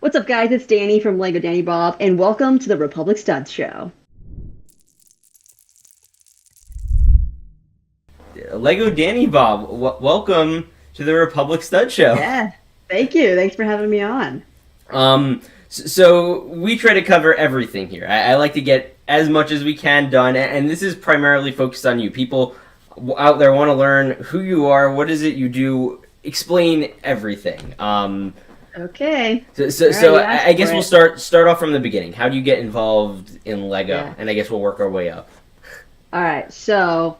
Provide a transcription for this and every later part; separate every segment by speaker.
Speaker 1: What's up, guys? It's Danny from LEGOdanibob, and welcome to the Republic Studs Show.
Speaker 2: Lego Danny Bob, welcome to the Republic Stud Show.
Speaker 1: Yeah, thank you. Thanks for having me on.
Speaker 2: So we try to cover everything here. I like to get as much as we can done, and this is primarily focused on you. People out there want to learn who you are, what is it you do, explain everything.
Speaker 1: Okay.
Speaker 2: So
Speaker 1: You
Speaker 2: I
Speaker 1: asked
Speaker 2: guess
Speaker 1: for
Speaker 2: we'll
Speaker 1: it.
Speaker 2: start off from the beginning. How do you get involved in Lego?
Speaker 1: Yeah.
Speaker 2: And I guess we'll work our way up.
Speaker 1: All right. So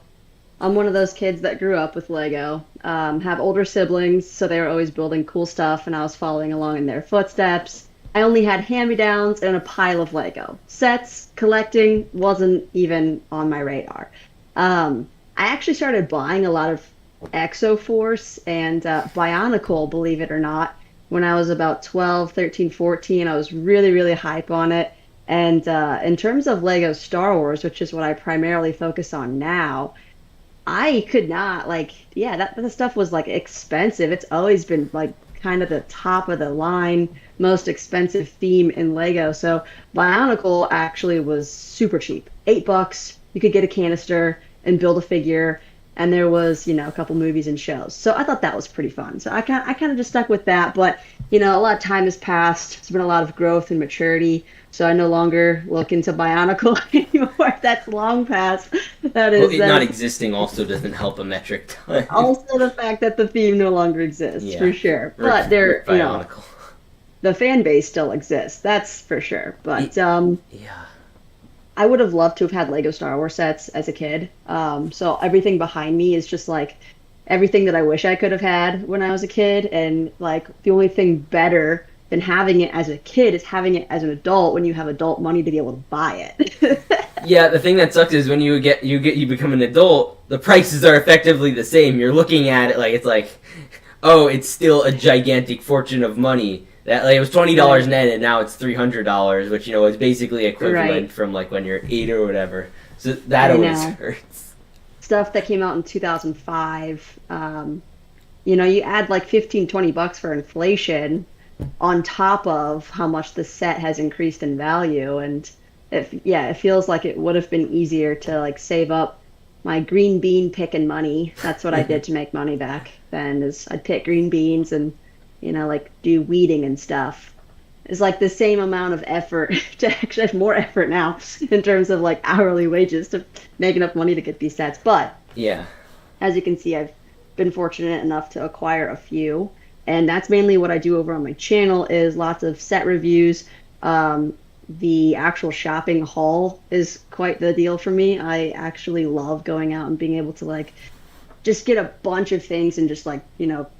Speaker 1: I'm one of those kids that grew up with Lego. Have older siblings, so they were always building cool stuff, and I was following along in their footsteps. I only had hand-me-downs and a pile of Lego. Sets, collecting wasn't even on my radar. I actually started buying a lot of Exoforce and Bionicle, believe it or not, when I was about 12, 13, 14. I was really, really hype on it. And in terms of Lego Star Wars, which is what I primarily focus on now, I could not yeah, that stuff was like expensive. It's always been like kind of the top of the line, most expensive theme in Lego. So Bionicle actually was super cheap. $8. You could get a canister and build a figure. And there was, a couple movies and shows. So I thought that was pretty fun. So I kind of just stuck with that. But, a lot of time has passed. There's been a lot of growth and maturity. So I no longer look into Bionicle anymore. That's long past. That
Speaker 2: Well,
Speaker 1: is
Speaker 2: it
Speaker 1: that
Speaker 2: not
Speaker 1: is
Speaker 2: existing also doesn't help a metric ton.
Speaker 1: also the fact that the theme no longer exists
Speaker 2: Yeah,
Speaker 1: for sure.
Speaker 2: Rip,
Speaker 1: But there,
Speaker 2: Rip Bionicle.
Speaker 1: the fan base still exists. That's for sure. But
Speaker 2: Yeah.
Speaker 1: I would have loved to have had Lego Star Wars sets as a kid. So everything behind me is just like everything that I wish I could have had when I was a kid. And like the only thing better than having it as a kid is having it as an adult when you have adult money to be able to buy it.
Speaker 2: Yeah, the thing that sucks is when you become an adult, the prices are effectively the same. You're looking at it like it's like, oh, it's still a gigantic fortune of money. That like it was $20
Speaker 1: Right.
Speaker 2: net and now it's $300, which is basically
Speaker 1: Right.
Speaker 2: equivalent from like when you're 8 or whatever. So that
Speaker 1: I
Speaker 2: always
Speaker 1: know.
Speaker 2: hurts.
Speaker 1: Stuff that came out in 2005. You add like 15, $20 for inflation on top of how much the set has increased in value. And it feels like it would have been easier to like save up my green bean picking money. That's what I did to make money back then is I'd pick green beans and, like do weeding and stuff. It's like the same amount of effort to actually have more effort now in terms of like hourly wages to make enough money to get these sets. But
Speaker 2: Yeah.
Speaker 1: as you can see, I've been fortunate enough to acquire a few, and that's mainly what I do over on my channel is lots of set reviews. The actual shopping haul is quite the deal for me. I actually love going out and being able to like just get a bunch of things and just like,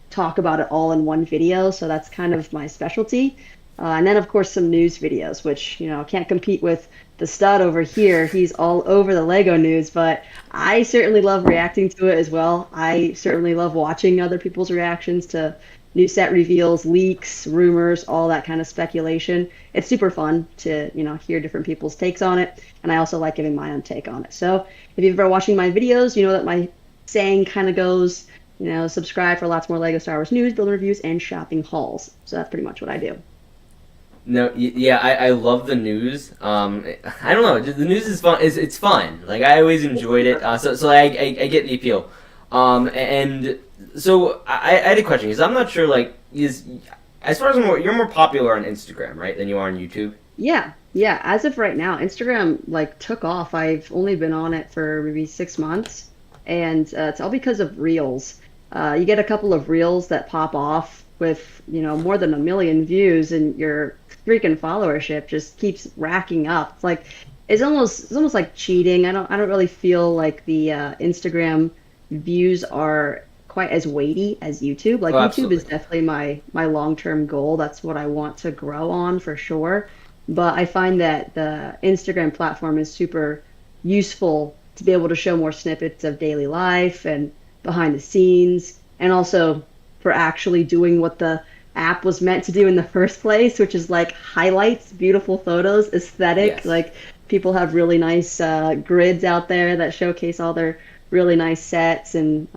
Speaker 1: talk about it all in one video. So that's kind of my specialty. And then, of course, some news videos, which, can't compete with the stud over here. He's all over the Lego news, but I certainly love reacting to it as well. I certainly love watching other people's reactions to new set reveals, leaks, rumors, all that kind of speculation. It's super fun to, hear different people's takes on it. And I also like giving my own take on it. So if you've been watching my videos, you know that my saying kind of goes, subscribe for lots more Lego Star Wars news, build reviews, and shopping hauls. So that's pretty much what I do.
Speaker 2: No, yeah, I love the news. I don't know, the news is fun. It's fun. Like I always enjoyed it. So I get the appeal. And so I had a question because I'm not sure. Like, is as far as you're more popular on Instagram, right, than you are on YouTube?
Speaker 1: Yeah, yeah. As of right now, Instagram like took off. I've only been on it for maybe 6 months, and it's all because of Reels. You get a couple of Reels that pop off with more than a million views, and your freaking followership just keeps racking up. It's like it's almost like cheating. I don't really feel like the Instagram views are quite as weighty as YouTube. Like
Speaker 2: Oh,
Speaker 1: YouTube is
Speaker 2: absolutely.
Speaker 1: definitely my long-term goal. That's what I want to grow on for sure. But I find that the Instagram platform is super useful to be able to show more snippets of daily life and behind the scenes, and also for actually doing what the app was meant to do in the first place, which is like highlights, beautiful photos, aesthetic.
Speaker 2: Yes.
Speaker 1: Like people have really nice grids out there that showcase all their really nice sets and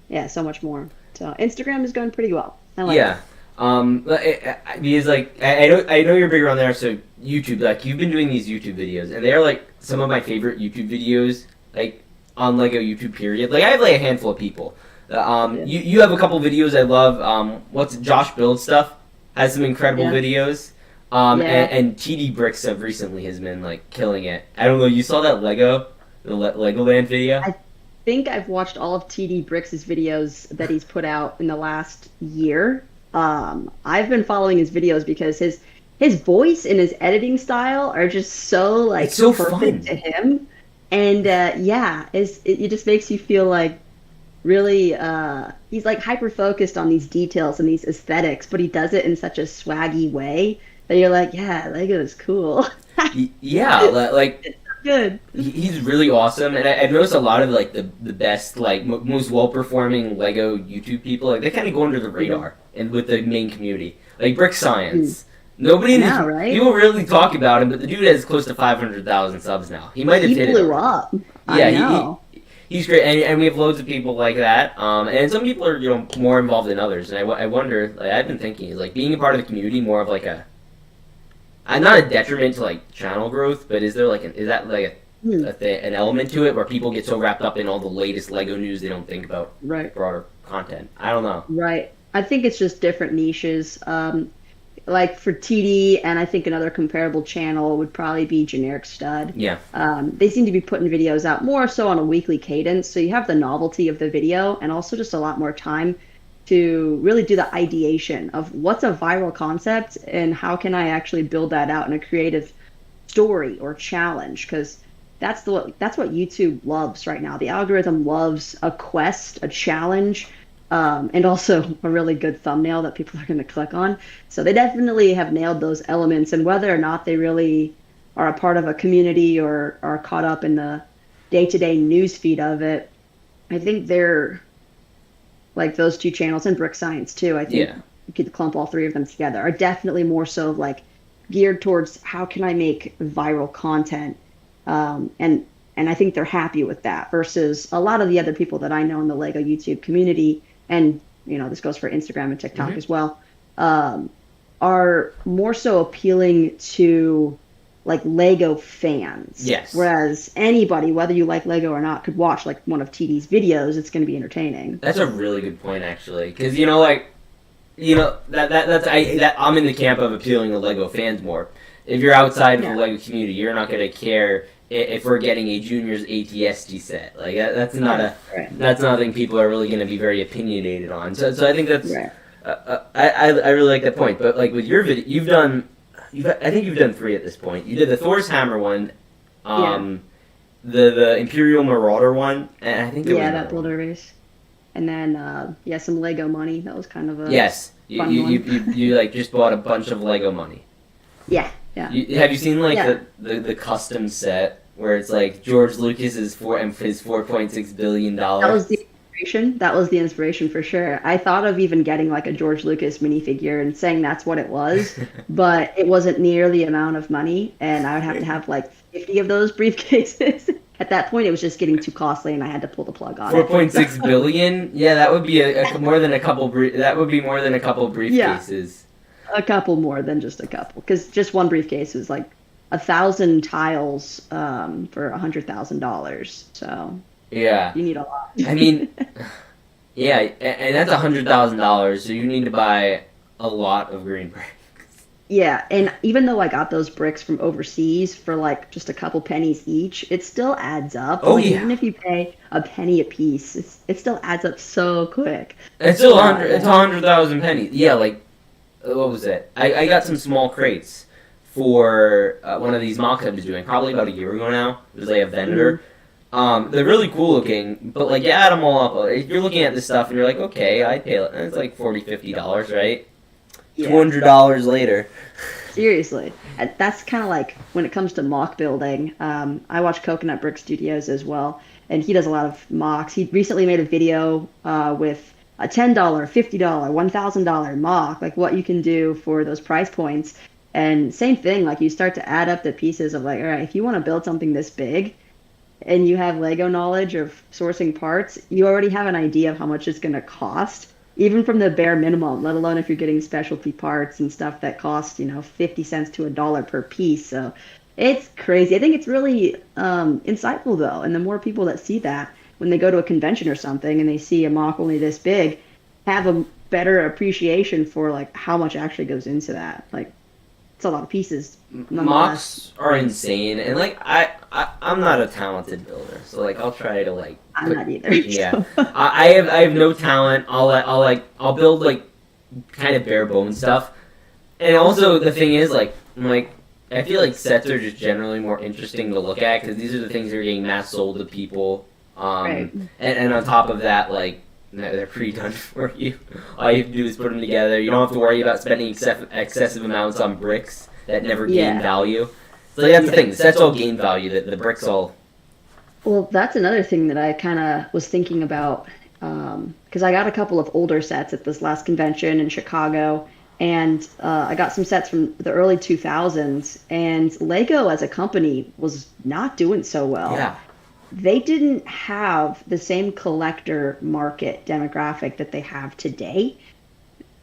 Speaker 1: yeah, so much more. So Instagram is going pretty well. I like
Speaker 2: Yeah.
Speaker 1: it.
Speaker 2: Because like I know you're bigger on there, so YouTube, like you've been doing these YouTube videos, and they are like some of my favorite YouTube videos, like on Lego YouTube period. Like I have like a handful of people.
Speaker 1: Yeah.
Speaker 2: You have a couple videos I love. What's it, Josh Build Stuff has some incredible
Speaker 1: Yeah.
Speaker 2: videos.
Speaker 1: Yeah.
Speaker 2: And TD Bricks of recently has been like killing it. I don't know. You saw that Legoland video?
Speaker 1: I think I've watched all of TD Bricks' videos that he's put out in the last year. I've been following his videos because his voice and his editing style are just so
Speaker 2: It's
Speaker 1: like
Speaker 2: so
Speaker 1: perfect
Speaker 2: fun.
Speaker 1: to him. And yeah, it just makes you feel like really he's like hyper focused on these details and these aesthetics, but he does it in such a swaggy way that you're like, yeah, Lego is cool.
Speaker 2: Yeah, like
Speaker 1: It's so good.
Speaker 2: he's really awesome, and I've noticed a lot of like the best, like most well performing Lego YouTube people, like they kind of go under the
Speaker 1: Mhm.
Speaker 2: radar and with the main community, like Brick
Speaker 1: Mm.
Speaker 2: Science. Nobody
Speaker 1: I
Speaker 2: in this,
Speaker 1: know, right?
Speaker 2: people really talk about him, but the dude has close to 500,000 subs now. He might have
Speaker 1: He
Speaker 2: hit it
Speaker 1: blew
Speaker 2: already.
Speaker 1: up. I
Speaker 2: Yeah,
Speaker 1: know.
Speaker 2: he's great, and we have loads of people like that. And some people are more involved than others, and I wonder. Like I've been thinking, is like being a part of the community more of like a, not a detriment to like channel growth, but is there like is that like
Speaker 1: Hmm.
Speaker 2: an element to it where people get so wrapped up in all the latest Lego news they don't think about
Speaker 1: Right.
Speaker 2: broader content? I don't know.
Speaker 1: Right. I think it's just different niches. Like for TD, and I think another comparable channel would probably be Generic Stud.
Speaker 2: Yeah,
Speaker 1: They seem to be putting videos out more so on a weekly cadence, so you have the novelty of the video and also just a lot more time to really do the ideation of what's a viral concept and how can I actually build that out in a creative story or challenge because that's what YouTube loves right now. The algorithm loves a quest, a challenge, and also a really good thumbnail that people are going to click on. So they definitely have nailed those elements, and whether or not they really are a part of a community or are caught up in the day-to-day news feed of it, I think they're like those two channels and Brick Science too. I think
Speaker 2: yeah,
Speaker 1: you could clump all three of them together. Are definitely more so like geared towards how can I make viral content, and I think they're happy with that versus a lot of the other people that I know in the Lego YouTube community, and this goes for Instagram and TikTok
Speaker 2: hmm
Speaker 1: as well, um, are more so appealing to like Lego fans.
Speaker 2: yes.
Speaker 1: Whereas anybody, whether you like Lego or not, could watch like one of TD's videos. It's going to be entertaining.
Speaker 2: That's a really good point actually, because like that I'm in the camp of appealing to Lego fans more. If you're outside of the
Speaker 1: Yeah.
Speaker 2: Lego community, you're not going to care if we're getting a junior's ATST set. Like
Speaker 1: Right. Right.
Speaker 2: that's not a thing people are really going to be very opinionated on. So I think that's
Speaker 1: Right.
Speaker 2: I really like that point. But like with your video, I think you've done three at this point. You did the Thor's Hammer one,
Speaker 1: Yeah.
Speaker 2: um, the Imperial Marauder one, and I think there was
Speaker 1: Yeah, that
Speaker 2: another one.
Speaker 1: builder race. And then yeah, some Lego money. That was kind of a
Speaker 2: Yes,
Speaker 1: fun one.
Speaker 2: you like just bought a bunch of Lego money.
Speaker 1: Yeah, yeah.
Speaker 2: Have you seen like
Speaker 1: Yeah.
Speaker 2: the custom set where it's like George Lucas's his $4.6 billion
Speaker 1: That was the inspiration. That was the inspiration for sure. I thought of even getting like a George Lucas minifigure and saying that's what it was, but it wasn't near the amount of money, and I would have to have like 50 of those briefcases. At that point, it was just getting too costly, and I had to pull the plug on
Speaker 2: four
Speaker 1: it.
Speaker 2: point
Speaker 1: So,
Speaker 2: six billion. Yeah, that would be more than a couple. That would be more than a couple
Speaker 1: yeah,
Speaker 2: briefcases.
Speaker 1: a couple more than just a couple, because just one briefcase is like 1,000 tiles for $100,000. So
Speaker 2: Yeah,
Speaker 1: you need a lot.
Speaker 2: I mean, yeah, and that's $100,000. So you need to buy a lot of green brick.
Speaker 1: Yeah, and even though I got those bricks from overseas for like just a couple pennies each, it still adds up.
Speaker 2: Oh
Speaker 1: Like
Speaker 2: yeah,
Speaker 1: even if you pay a penny a piece, it still adds up so quick.
Speaker 2: it's still it's
Speaker 1: Yeah.
Speaker 2: 100,000 pennies. Yeah, like what was it? I got some small crates for one of these MOCs I was doing probably about a year ago now. It was like a
Speaker 1: Mhm.
Speaker 2: vendor. They're really cool looking, but like you add them all up, if you're looking at this stuff and you're like, okay, I pay. It's like $40, $50, right?
Speaker 1: Yeah,
Speaker 2: $200 later.
Speaker 1: seriously. That's kind of like when it comes to mock building. I watch Coconut Brick Studios as well, and he does a lot of mocks. He recently made a video with a $10, $50, $1,000 mock, like what you can do for those price points. And same thing, like you start to add up the pieces of like, all right, if you want to build something this big and you have Lego knowledge of sourcing parts, you already have an idea of how much it's going to cost. even from the bare minimum, let alone if you're getting specialty parts and stuff that cost, 50 cents to a dollar per piece. So it's crazy. I think it's really insightful though. And the more people that see that when they go to a convention or something and they see a mock only this big, have a better appreciation for like how much actually goes into that. Like it's a lot of pieces nonetheless.
Speaker 2: Mocks are insane, and like I'm not a talented builder, so like I'll try to like
Speaker 1: I'm not either.
Speaker 2: yeah.
Speaker 1: So.
Speaker 2: I have no talent. I'll build like kind of bare bones stuff, and also the thing is like I feel like sets are just generally more interesting to look at because these are the things that are getting mass sold to people.
Speaker 1: Right.
Speaker 2: And on top of that, like they're pre-done for you. All you have to do is put them together. You don't have to worry about spending excessive amounts on bricks that never gain value. So like, that's the thing. The sets all gain value. The bricks all.
Speaker 1: Well, that's another thing that I kind of was thinking about because I got a couple of older sets at this last convention in Chicago, and I got some sets from the early 2000s, and Lego as a company was not doing so well.
Speaker 2: Yeah.
Speaker 1: They didn't have the same collector market demographic that they have today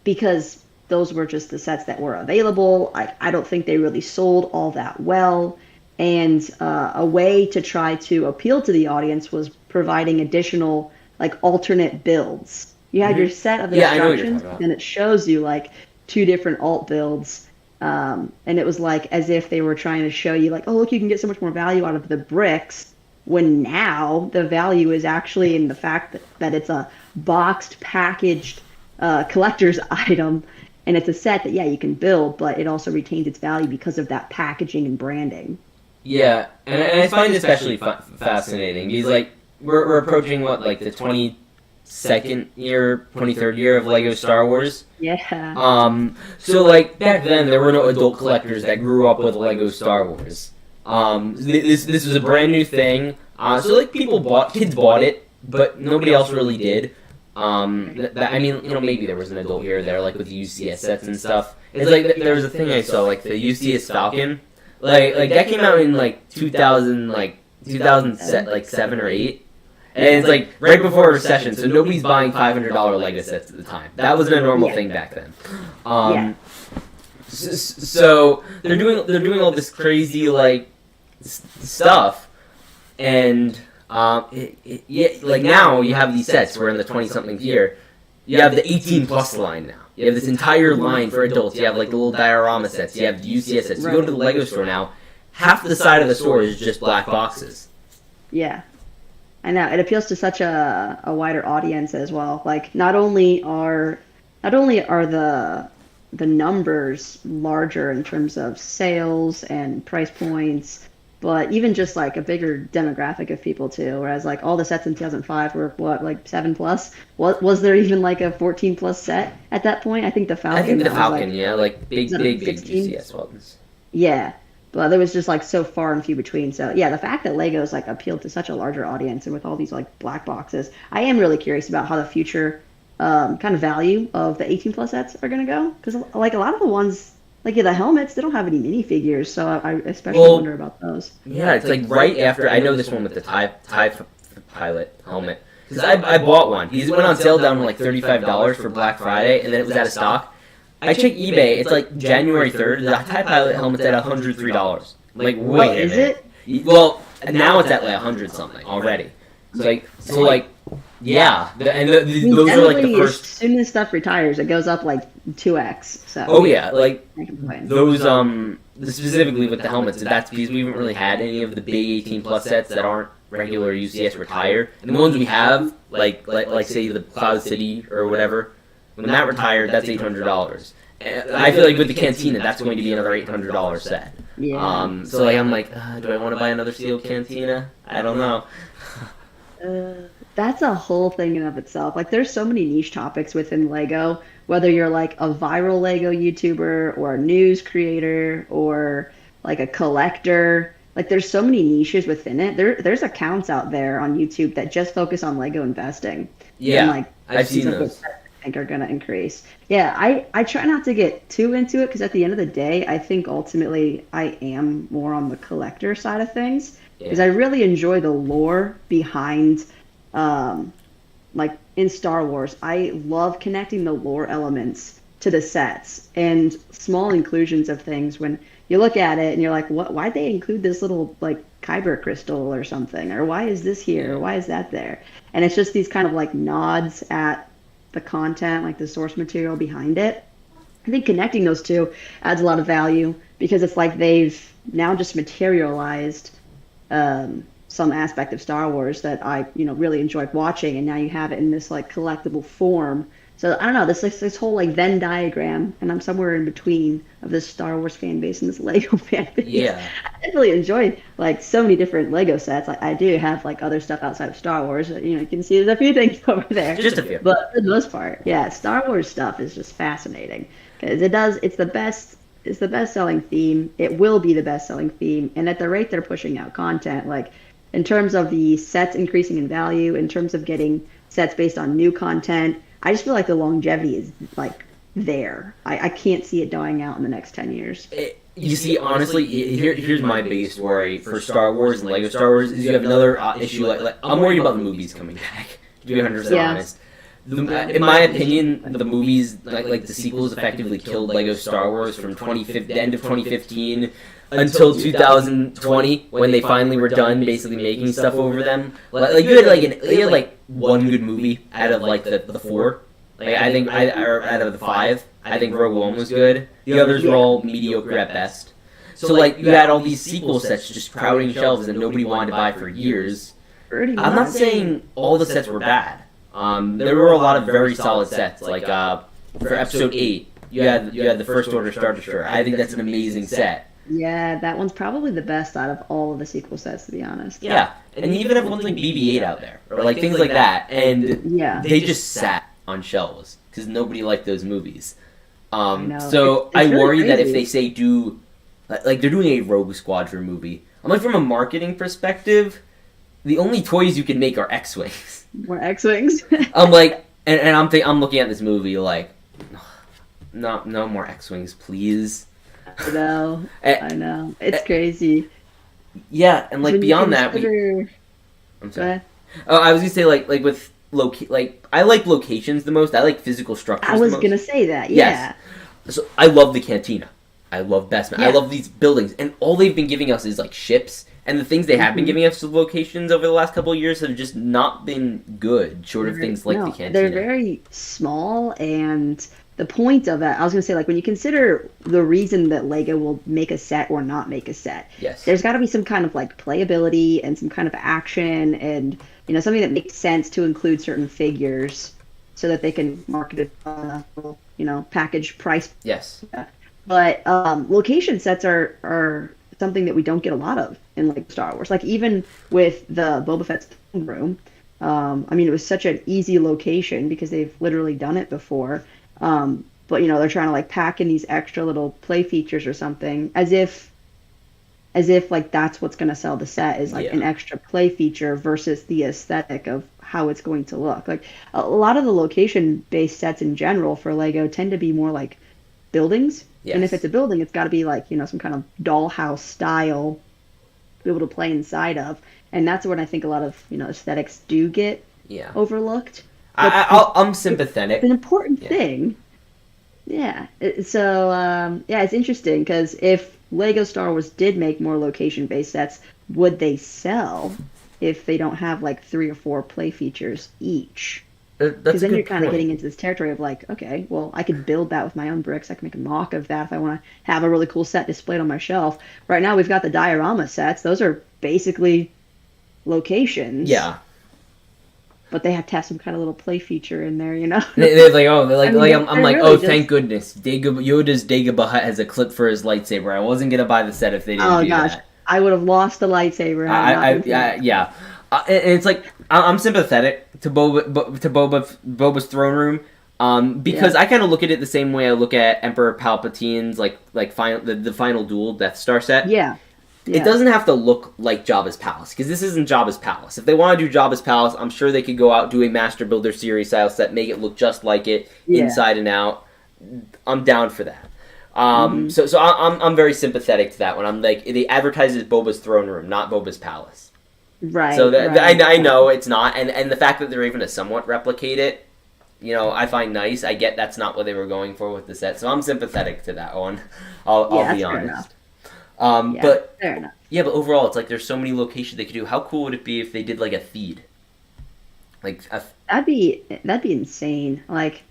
Speaker 1: because those were just the sets that were available. I don't think they really sold all that well. And a way to try to appeal to the audience was providing additional, like, alternate builds. You had your set of
Speaker 2: Yeah, I know what you're
Speaker 1: instructions,
Speaker 2: talking about.
Speaker 1: and it shows you, like, two different alt builds. And it was like as if they were trying to show you, like, oh, look, you can get so much more value out of the bricks when now the value is actually in the fact that it's a boxed, packaged collector's item, and it's a set that, yeah, you can build, but it also retains its value because of that packaging and branding.
Speaker 2: Yeah, and I find it especially fascinating because like we're approaching what like the 22nd year, 23rd year of Lego Star Wars.
Speaker 1: Yeah.
Speaker 2: So like back then there were no adult collectors that grew up with Lego Star Wars. This was a brand new thing. So like kids bought it, but nobody else really did. I mean, maybe there was an adult here or there, like with the UCS sets and stuff. It's like there was a thing I saw, like the UCS Falcon, like that came out in like 2007 or 8, and it's like right before a recession, so nobody's buying $500 Lego sets at the time. That wasn't a normal thing back then.
Speaker 1: Yeah.
Speaker 2: So they're doing all this crazy like stuff, and like now you have these sets. We're in the 20-something year. You have the 18 plus line now. You have this entire line for adults. You have like the little diorama sets. You have the UCS sets. You go to the Lego store now. Half the side of the store is just black boxes.
Speaker 1: Yeah. I know. It appeals to such a wider audience as well. Like not only are the numbers larger in terms of sales and price points, but even just like a bigger demographic of people too. Whereas like all the sets in 2005 were what, like 7 plus? Was there even like a 14 plus set at that point? I think the Falcon.
Speaker 2: I think the
Speaker 1: that was,
Speaker 2: Falcon,
Speaker 1: like,
Speaker 2: yeah, like big
Speaker 1: 16?
Speaker 2: UCS ones.
Speaker 1: Yeah, but there was just like so far and few between. So yeah, the fact that Legos like appealed to such a larger audience and with all these like black boxes, I am really curious about how the future kind of value of the 18 plus sets are going to go, because like a lot of the ones like the helmets, they don't have any minifigures, so I especially wonder about those.
Speaker 2: Yeah, it's like right after I know this one with the TIE pilot helmet, because I bought one. He went on sale down to like $35 for Black Friday, and then it was out of stock. I checked eBay. It's like January 3rd. The TIE pilot helmet's at $103. Like, wait a
Speaker 1: Is
Speaker 2: minute.
Speaker 1: it?
Speaker 2: Well, now it's at like 100 something already. Yeah, those are like the
Speaker 1: Generally,
Speaker 2: first.
Speaker 1: as soon as stuff retires, it goes up like 2x. So
Speaker 2: Oh yeah, like
Speaker 1: I can complain.
Speaker 2: those specifically with the helmets. That's because we haven't really had any of the big 18 plus sets that aren't regular UCS retire. And the ones we have, like say the Cloud City or whatever, when that retired, that's $800. And I feel like with the Cantina, that's going to be another $800 set.
Speaker 1: Yeah.
Speaker 2: So like I'm like, do I want to buy another steel Cantina? I don't know.
Speaker 1: That's a whole thing in of itself. Like, there's so many niche topics within Lego, whether you're like a viral Lego YouTuber or a news creator or like a collector. Like, there's so many niches within it. There's accounts out there on YouTube that just focus on Lego investing.
Speaker 2: Yeah,
Speaker 1: And like,
Speaker 2: I've seen
Speaker 1: of which
Speaker 2: those.
Speaker 1: I think are going to increase. Yeah, I try not to get too into it because at the end of the day, I think ultimately I am more on the collector side of things because I really enjoy the lore behind like in Star Wars, I love connecting the lore elements to the sets and small inclusions of things when you look at it and you're like, what, why'd they include this little like kyber crystal or something? Or why is this here? Or
Speaker 2: Yeah.
Speaker 1: why is that there? And it's just these kind of like nods at the content, like the source material behind it. I think connecting those two adds a lot of value because it's like they've now just materialized some aspect of Star Wars that I, really enjoyed watching, and now you have it in this like collectible form. So I don't know, this whole like Venn diagram, and I'm somewhere in between of this Star Wars fan base and this Lego fan base.
Speaker 2: Yeah.
Speaker 1: I definitely enjoyed like so many different Lego sets. I do have like other stuff outside of Star Wars. You can see there's a few things over there,
Speaker 2: Just a few.
Speaker 1: but for the most part, yeah, Star Wars stuff is just fascinating because it's the best. It's the best selling theme. It will be the best selling theme. And at the rate they're pushing out content, like in terms of the sets increasing in value, in terms of getting sets based on new content, I just feel like the longevity is like there. I can't see it dying out in the next 10 years.
Speaker 2: You see, honestly, here's my biggest worry for Star Wars and Lego Star Wars is you have another issue. Like I'm worried about the movies coming back. To be 100%
Speaker 1: Yeah.
Speaker 2: honest, in my opinion, the movies like the sequels effectively killed Lego Star Wars from the end of 2015 until 2020 when they finally were done basically making stuff over them. Like you had like one good movie out of like the four. Like I think or out of the five, I think Rogue One was good. The others were all mediocre at best. So like you had all these sequel sets just crowding shelves that nobody wanted to buy for years.
Speaker 1: Pretty
Speaker 2: I'm not
Speaker 1: much.
Speaker 2: saying all the sets were bad. There were a lot of very solid sets. Like for Episode 8, you had the First Order Star Destroyer. I think that's an amazing set.
Speaker 1: Yeah, that one's probably the best out of all of the sequel sets, to be honest.
Speaker 2: Yeah, and you even have ones like BB-8 out there, or like things like that, and
Speaker 1: Yeah.
Speaker 2: they just sat on shelves because nobody liked those movies.
Speaker 1: know.
Speaker 2: So
Speaker 1: It's
Speaker 2: I
Speaker 1: really
Speaker 2: worry that if
Speaker 1: crazy.
Speaker 2: they say do, like they're doing a Rogue Squadron movie. I'm like from a marketing perspective, the only toys you can make are X-wings.
Speaker 1: More X-Wings.
Speaker 2: I'm like, and I'm looking at this movie like, no more X-wings, please.
Speaker 1: I know.
Speaker 2: Eh,
Speaker 1: I know. It's crazy.
Speaker 2: Yeah, and like
Speaker 1: When you
Speaker 2: beyond that,
Speaker 1: consider-
Speaker 2: I'm
Speaker 1: Go
Speaker 2: sorry.
Speaker 1: ahead.
Speaker 2: Oh, I was gonna say like with I like locations the most. I like physical structures.
Speaker 1: I was
Speaker 2: the most.
Speaker 1: gonna say that.
Speaker 2: Yes.
Speaker 1: Yeah.
Speaker 2: So I love the cantina. I love Bestman. I
Speaker 1: Yeah.
Speaker 2: love these buildings, and all they've been giving us is like ships. And the things they have been
Speaker 1: Mhm.
Speaker 2: giving us, the locations over the last couple of years, have just not been good. Short of things like
Speaker 1: No,
Speaker 2: the cantina.
Speaker 1: they're very small, and the point of it, I was gonna say, like when you consider the reason that Lego will make a set or not make a set,
Speaker 2: Yes.
Speaker 1: there's got to be some kind of like playability and some kind of action, and something that makes sense to include certain figures so that they can market it on a little, package price.
Speaker 2: Yes.
Speaker 1: But location sets are something that we don't get a lot of in like Star Wars. Like even with the Boba Fett's throne room, I mean it was such an easy location because they've literally done it before. But they're trying to like pack in these extra little play features or something, as if like that's what's going to sell the set is like
Speaker 2: Yeah.
Speaker 1: an extra play feature versus the aesthetic of how it's going to look. Like a lot of the location based sets in general for Lego tend to be more like buildings. And if
Speaker 2: Yes.
Speaker 1: it's a building, it's got to be like, some kind of dollhouse style to be able to play inside of. And that's when I think a lot of, aesthetics do get
Speaker 2: Yeah.
Speaker 1: overlooked.
Speaker 2: I'm sympathetic.
Speaker 1: It's an important
Speaker 2: Yeah.
Speaker 1: thing. Yeah. So, yeah, it's interesting because if Lego Star Wars did make more location-based sets, would they sell if they don't have like 3 or 4 play features each?
Speaker 2: That's
Speaker 1: Because
Speaker 2: a
Speaker 1: then
Speaker 2: good
Speaker 1: you're kind of
Speaker 2: point.
Speaker 1: getting into this territory of like, okay, well, I could build that with my own bricks. I can make a mock of that if I want to have a really cool set displayed on my shelf. Right now, we've got the diorama sets. Those are basically locations.
Speaker 2: Yeah.
Speaker 1: But they have to have some kind of little play feature in there.
Speaker 2: They're like, oh, they're like,
Speaker 1: I mean,
Speaker 2: like I'm
Speaker 1: they're
Speaker 2: like,
Speaker 1: really
Speaker 2: oh,
Speaker 1: just-
Speaker 2: thank goodness. Yoda's Dagobah Hutt has a clip for his lightsaber. I wasn't gonna buy the set if they didn't
Speaker 1: Oh
Speaker 2: do
Speaker 1: gosh,
Speaker 2: that.
Speaker 1: I would have lost the lightsaber. had it not been for that.
Speaker 2: Yeah. And it's like I'm sympathetic to Boba's throne room, because I kind of look at it the same way I look at Emperor Palpatine's like final the final duel Death Star set.
Speaker 1: Yeah.
Speaker 2: It doesn't have to look like Jabba's palace because this isn't Jabba's palace. If they want to do Jabba's palace, I'm sure they could go out do a Master Builder series style set, make it look just like it
Speaker 1: Yeah.
Speaker 2: inside and out. I'm down for that.
Speaker 1: Mm-hmm.
Speaker 2: So I'm very sympathetic to that one. I'm like they advertise it as Boba's throne room, not Boba's palace. So
Speaker 1: Right, right.
Speaker 2: I know it's not, and the fact that they're even to somewhat replicate it, I find nice. I get that's not what they were going for with the set, so I'm sympathetic to that one. I'll
Speaker 1: Yeah,
Speaker 2: be
Speaker 1: that's fair enough.
Speaker 2: honest.
Speaker 1: Yeah,
Speaker 2: But
Speaker 1: fair enough.
Speaker 2: yeah, but overall, it's like there's so many locations they could do. How cool would it be if they did like a feed, like a
Speaker 1: That'd be insane. Like,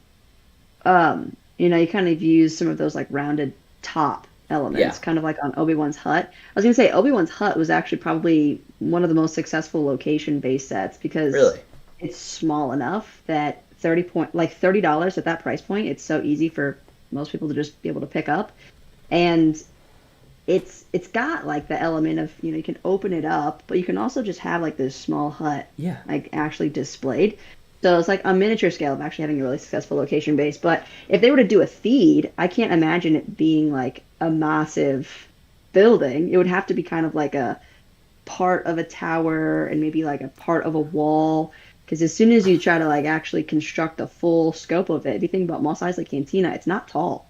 Speaker 1: you kind of use some of those like rounded top
Speaker 2: yeah,
Speaker 1: elements, kind of like on Obi-Wan's hut. I was gonna say Obi-Wan's hut was actually probably one of the most successful location-based sets because
Speaker 2: really,
Speaker 1: it's small enough that $30 at that price point, it's so easy for most people to just be able to pick up. And it's got like the element of, you can open it up, but you can also just have like this small hut
Speaker 2: yeah,
Speaker 1: like actually displayed. So it's like a miniature scale of actually having a really successful location base. But if they were to do a feed, I can't imagine it being like a massive building. It would have to be kind of like a part of a tower and maybe like a part of a wall. Because as soon as you try to like actually construct the full scope of it, if you think about Mos Eisley Cantina, it's not tall.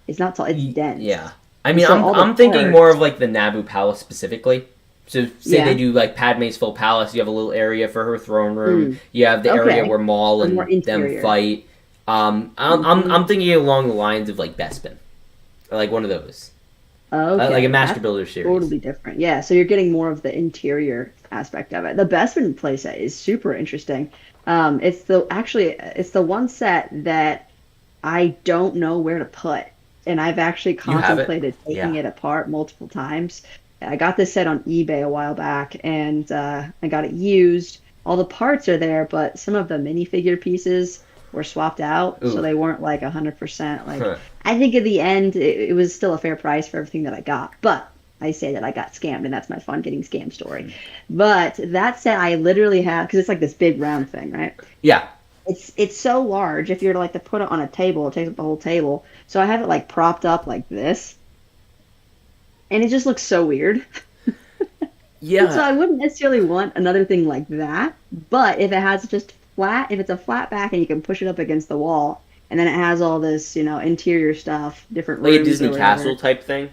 Speaker 1: It's not tall. It's
Speaker 2: yeah.
Speaker 1: dense.
Speaker 2: I
Speaker 1: And
Speaker 2: mean,
Speaker 1: so all the
Speaker 2: I'm thinking more
Speaker 1: parts,
Speaker 2: of like the Naboo Palace specifically. So say they
Speaker 1: yeah.
Speaker 2: do like Padme's full palace. You have a little area for her throne room.
Speaker 1: Mm,
Speaker 2: You have the area
Speaker 1: okay.
Speaker 2: where Maul
Speaker 1: So more
Speaker 2: and them
Speaker 1: interior.
Speaker 2: fight.
Speaker 1: Hmm.
Speaker 2: I'm thinking along the lines of like Bespin, or like one of those, like a
Speaker 1: Okay,
Speaker 2: Master
Speaker 1: that's
Speaker 2: Builder series.
Speaker 1: totally different. Yeah, so you're getting more of the interior aspect of it. The Bespin playset is super interesting. It's the one set that I don't know where to put, and I've actually
Speaker 2: You have it?
Speaker 1: contemplated taking
Speaker 2: Yeah.
Speaker 1: it apart multiple times. I got this set on eBay a while back, and I got it used. All the parts are there, but some of the minifigure pieces were swapped out, so
Speaker 2: Ooh.
Speaker 1: they weren't like 100%. Like,
Speaker 2: Huh.
Speaker 1: I think in the end, it was still a fair price for everything that I got, but I say that I got scammed, and that's my fun getting scammed story. But that set I literally have because it's like this big round thing, right?
Speaker 2: Yeah.
Speaker 1: It's so large. If you're to like to put it on a table, it takes up the whole table. So I have it like propped up like this, and it just looks so weird. So
Speaker 2: Yeah.
Speaker 1: I wouldn't necessarily want another thing like that. But if it's a flat back and you can push it up against the wall, and then it has all this, interior stuff, different
Speaker 2: Like a
Speaker 1: rooms or
Speaker 2: Disney Castle
Speaker 1: whatever.
Speaker 2: type thing.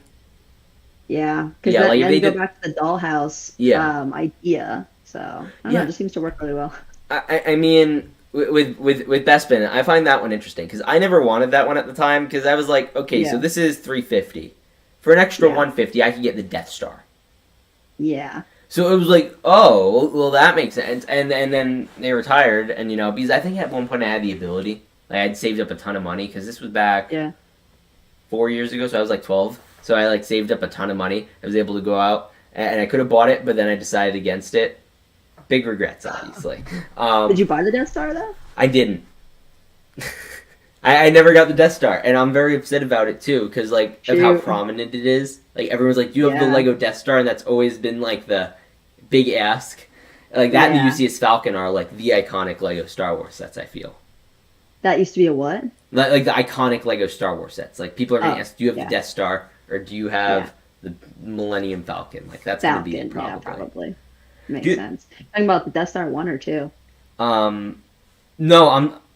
Speaker 1: Yeah, because
Speaker 2: Yeah.
Speaker 1: that
Speaker 2: Like if
Speaker 1: then
Speaker 2: they
Speaker 1: you go
Speaker 2: did.
Speaker 1: back to the dollhouse
Speaker 2: Yeah.
Speaker 1: idea. So I don't know, it
Speaker 2: Yeah.
Speaker 1: just seems to work really well.
Speaker 2: I mean, with Bespin, I find that one interesting because I never wanted that one at the time because I was like, okay, so
Speaker 1: Yeah,
Speaker 2: this is 350 for an extra
Speaker 1: yeah,
Speaker 2: 150. I could get the Death Star.
Speaker 1: yeah.
Speaker 2: So it was like, oh, well, that makes sense. And then they retired, and because I think at one point I had the ability, like I'd saved up a ton of money because this was back
Speaker 1: Yeah.
Speaker 2: 4 years ago, so I was like 12. So I like saved up a ton of money. I was able to go out, and I could have bought it, but then I decided against it. Big regrets, obviously.
Speaker 1: Did
Speaker 2: Um,
Speaker 1: you buy the Death Star though?
Speaker 2: I didn't. I never got the Death Star, and I'm very upset about it too, because like of how
Speaker 1: Shoot.
Speaker 2: prominent it is. Like everyone's like, "You have the
Speaker 1: Yeah.
Speaker 2: Lego Death Star," and that's always been like the big ask. Like that and the
Speaker 1: Yeah.
Speaker 2: UCS Falcon are like the iconic Lego Star Wars sets. I feel
Speaker 1: That used to be a what?
Speaker 2: like the iconic Lego Star Wars sets. Like people are going to
Speaker 1: Oh,
Speaker 2: ask, "Do you have the
Speaker 1: yeah.
Speaker 2: Death Star or do you
Speaker 1: Yeah.
Speaker 2: have the Millennium Falcon?" Like that's going to be it
Speaker 1: Falcon. Yeah,
Speaker 2: probably.
Speaker 1: probably. Makes
Speaker 2: Do,
Speaker 1: sense. Talking about the Death Star 1 or 2.
Speaker 2: um, no,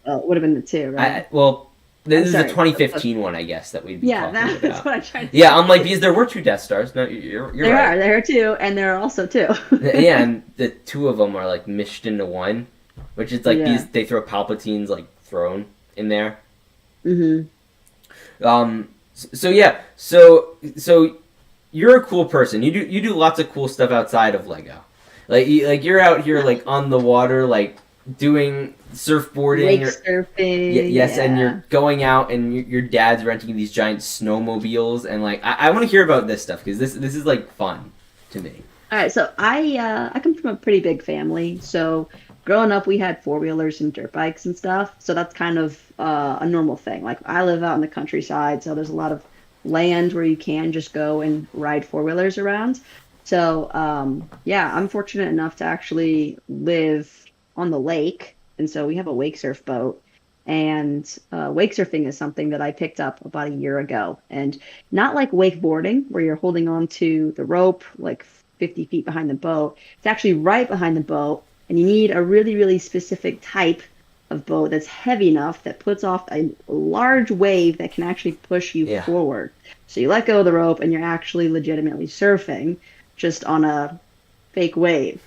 Speaker 1: Oh, it would have been the 2, right?
Speaker 2: well,
Speaker 1: I'm
Speaker 2: this is the
Speaker 1: sorry.
Speaker 2: 2015 one, I guess, that we'd be
Speaker 1: Yeah,
Speaker 2: talking
Speaker 1: that's
Speaker 2: about.
Speaker 1: what I tried to
Speaker 2: Yeah, I'm like
Speaker 1: say.
Speaker 2: because there were two Death Stars. No, you're
Speaker 1: There
Speaker 2: right.
Speaker 1: are. There are 2, and there are also 2.
Speaker 2: Yeah, and the two of them are like meshed into one, which is like
Speaker 1: Yeah.
Speaker 2: these. They throw Palpatine's like throne in there.
Speaker 1: Hmm.
Speaker 2: So yeah, so you're a cool person. You do lots of cool stuff outside of Lego. You're out here like on the water like doing
Speaker 1: Lake
Speaker 2: surfboarding or
Speaker 1: surfing.
Speaker 2: yes, and
Speaker 1: Yeah.
Speaker 2: you're going out and your dad's renting these giant snowmobiles and like I want to hear about this stuff because this is like fun to me.
Speaker 1: All right, so I come from a pretty big family. So growing up, we had four-wheelers and dirt bikes and stuff. So that's kind of a normal thing. Like I live out in the countryside, so there's a lot of land where you can just go and ride four-wheelers around. So yeah, I'm fortunate enough to actually live on the lake, and so we have a wake surf boat. And wake surfing is something that I picked up about a year ago, and not like wakeboarding where you're holding on to the rope like 50 feet behind the boat. It's actually right behind the boat, and you need a really, really specific type of boat that's heavy enough that puts off a large wave that can actually push you
Speaker 2: Yeah.
Speaker 1: forward. So you let go of the rope, and you're actually legitimately surfing just on a fake wave.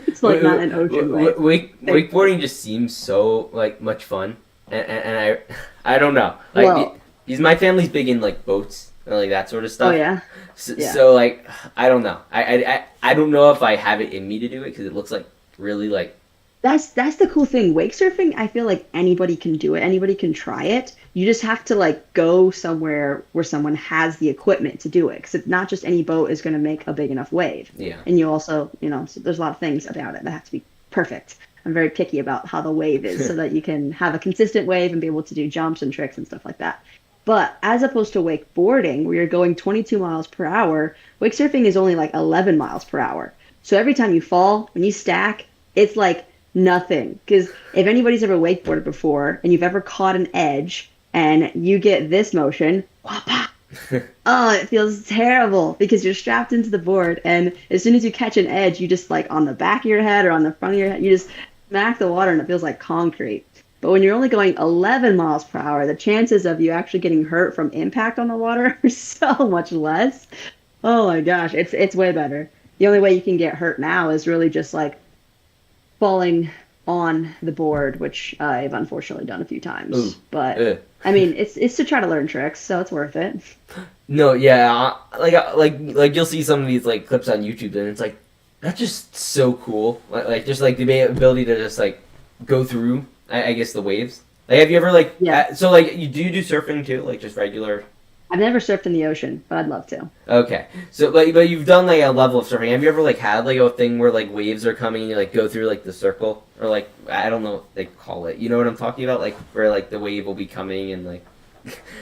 Speaker 1: It's like not an ocean wave. Fake wave.
Speaker 2: Wakeboarding just seems so like much fun, and I don't know. Like,
Speaker 1: Well,
Speaker 2: because my family's big in like boats and like that sort of
Speaker 1: oh
Speaker 2: stuff.
Speaker 1: yeah,
Speaker 2: So,
Speaker 1: yeah.
Speaker 2: so like, I don't know. I don't know if I have it in me to do it because it looks like really like
Speaker 1: That's the cool thing. Wake surfing, I feel like anybody can do it. Anybody can try it. You just have to like go somewhere where someone has the equipment to do it. Because it's not just any boat is going to make a big enough wave.
Speaker 2: yeah.
Speaker 1: And you also, so there's a lot of things about it that have to be perfect. I'm very picky about how the wave is so that you can have a consistent wave and be able to do jumps and tricks and stuff like that. But as opposed to wakeboarding, where you're going 22 miles per hour, wake surfing is only like 11 miles per hour. So every time you fall, when you stack, it's like nothing. Because if anybody's ever wakeboarded before and you've ever caught an edge and you get this motion, whapa, oh, it feels terrible because you're strapped into the board. And as soon as you catch an edge, you just like on the back of your head or on the front of your head, you just smack the water and it feels like concrete. But when you're only going 11 miles per hour, the chances of you actually getting hurt from impact on the water are so much less. Oh my gosh, it's way better. The only way you can get hurt now is really just like falling on the board, which I've unfortunately done a few
Speaker 2: Ooh.
Speaker 1: times. But
Speaker 2: Ugh.
Speaker 1: I mean, it's to try to learn tricks, so it's worth it.
Speaker 2: No, yeah, like you'll see some of these like clips on YouTube, and it's like that's just so cool. Just like the ability to just like go through, I guess the waves. Like, have you ever like
Speaker 1: Yeah,
Speaker 2: so like you do surfing too, like just regular?
Speaker 1: I've never surfed in the ocean, but I'd love to.
Speaker 2: Okay, so but you've done like a level of surfing. Have you ever like had like a thing where like waves are coming and you like go through like the circle or like I don't know what they call it. You know what I'm talking about? Like where like the wave will be coming and like.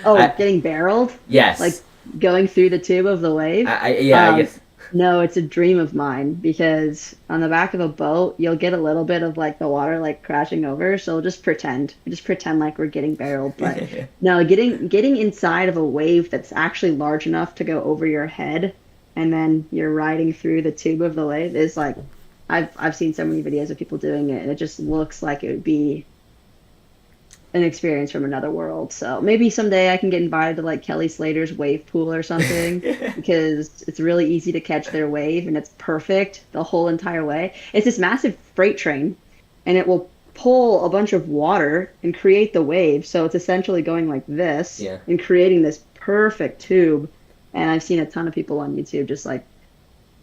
Speaker 1: Oh,
Speaker 2: I,
Speaker 1: getting barreled, like
Speaker 2: yes.
Speaker 1: going through the tube of the wave.
Speaker 2: Yeah, I
Speaker 1: Um,
Speaker 2: guess.
Speaker 1: no, it's a dream of mine because on the back of a boat, you'll get a little bit of like the water like crashing over. So just pretend like we're getting barreled. But no, getting inside of a wave that's actually large enough to go over your head, and then you're riding through the tube of the wave is like, I've seen so many videos of people doing it, and it just looks like it would be an experience from another world. So maybe someday I can get invited to like Kelly Slater's wave pool or something because it's really easy to catch their wave and it's perfect the whole entire way. It's this massive freight train and it will pull a bunch of water and create the wave. So it's essentially going like this
Speaker 2: Yeah.
Speaker 1: and creating this perfect tube. And I've seen a ton of people on YouTube just like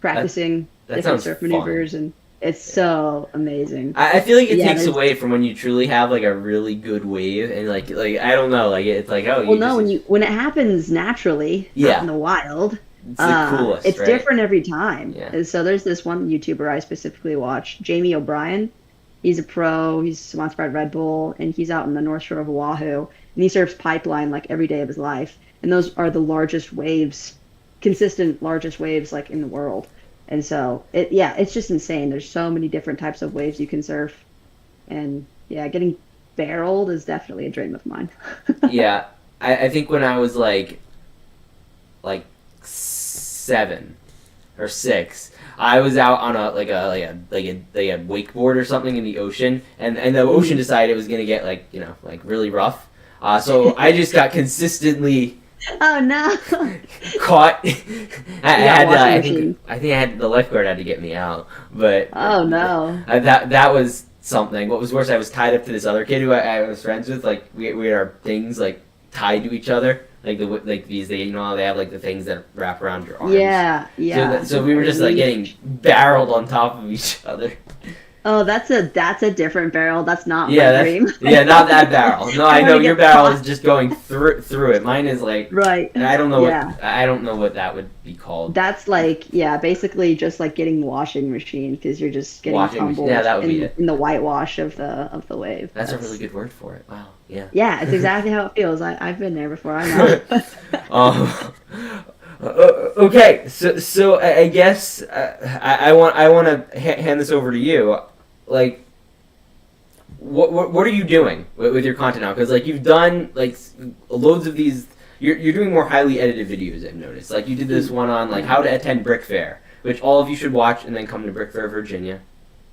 Speaker 2: That
Speaker 1: practicing
Speaker 2: that
Speaker 1: different
Speaker 2: sounds
Speaker 1: surf
Speaker 2: fun.
Speaker 1: maneuvers and it's so amazing.
Speaker 2: I feel like it
Speaker 1: Yeah,
Speaker 2: takes
Speaker 1: there's
Speaker 2: away from when you truly have like a really good wave and like I don't know like it's like oh
Speaker 1: Well,
Speaker 2: you
Speaker 1: no,
Speaker 2: just
Speaker 1: when it happens naturally out in
Speaker 2: yeah
Speaker 1: the wild,
Speaker 2: it's the coolest
Speaker 1: it's
Speaker 2: right
Speaker 1: different every time.
Speaker 2: yeah
Speaker 1: And so there's this one YouTuber I specifically watch, Jamie O'Brien. He's a pro. He's sponsored by Red Bull, and he's out in the North Shore of Oahu, and he surfs pipeline like every day of his life. And those are the largest waves, consistent largest waves like in the world. And so yeah, it's just insane. There's so many different types of waves you can surf, and yeah, getting barreled is definitely a dream of mine.
Speaker 2: yeah I think when I was like 7 or 6 I was out on a wakeboard or something in the ocean and the ocean
Speaker 1: Mhm.
Speaker 2: decided it was gonna get like like really rough so I just got consistently
Speaker 1: Oh no!
Speaker 2: caught. I
Speaker 1: You got a
Speaker 2: had
Speaker 1: washing
Speaker 2: I think I had the lifeguard had to get me out, but
Speaker 1: Oh no!
Speaker 2: that was something. What was worse, I was tied up to this other kid who I was friends with. Like we had our things like tied to each other, like these they how they have like the things that wrap around your arms.
Speaker 1: Yeah,
Speaker 2: So
Speaker 1: yeah.
Speaker 2: so we were just like getting barreled on top of each other.
Speaker 1: Oh, that's a different barrel. That's not
Speaker 2: Yeah,
Speaker 1: my dream.
Speaker 2: not that barrel. No,
Speaker 1: I
Speaker 2: I
Speaker 1: want
Speaker 2: know
Speaker 1: to
Speaker 2: your
Speaker 1: get
Speaker 2: barrel is
Speaker 1: caught.
Speaker 2: just going through it. Mine is like
Speaker 1: Right. Yeah.
Speaker 2: I don't know what that would be called.
Speaker 1: That's like, yeah, basically just like getting washing machine because you're just getting
Speaker 2: Washing machine.
Speaker 1: tumbled
Speaker 2: Yeah, that would be it.
Speaker 1: in the whitewash of the wave.
Speaker 2: That's a really good word for it. Wow. Yeah.
Speaker 1: Yeah, it's exactly how it feels. I've been there before. I know.
Speaker 2: um, okay, so I guess I want to hand this over to you. Like, what are you doing with your content now? Because like you've done like loads of these. You're doing more highly edited videos. I've noticed. Like you did this one on like how to attend Brick Fair, which all of you should watch and then come to Brick Fair, Virginia.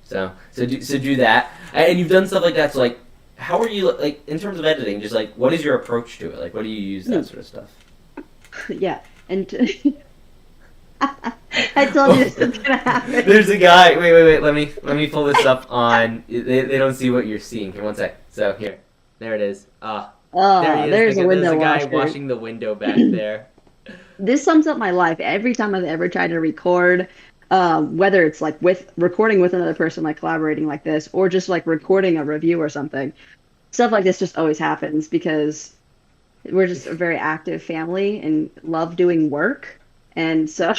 Speaker 2: So do that, and you've done stuff like that. So like, how are you like in terms of editing? Just like, what is your approach to it? Like, what do you use that sort of stuff?
Speaker 1: Yeah, and I told you this was gonna happen.
Speaker 2: There's a guy. Wait. Let me pull this up on. They don't see what you're seeing. Here, one sec. So here, there it is. There he is.
Speaker 1: There's a
Speaker 2: There's
Speaker 1: window
Speaker 2: a guy
Speaker 1: washer.
Speaker 2: washing the window back there.
Speaker 1: This sums up my life. Every time I've ever tried to record, whether it's like with recording with another person, like collaborating like this, or just like recording a review or something, stuff like this just always happens because we're just a very active family and love doing work. And so,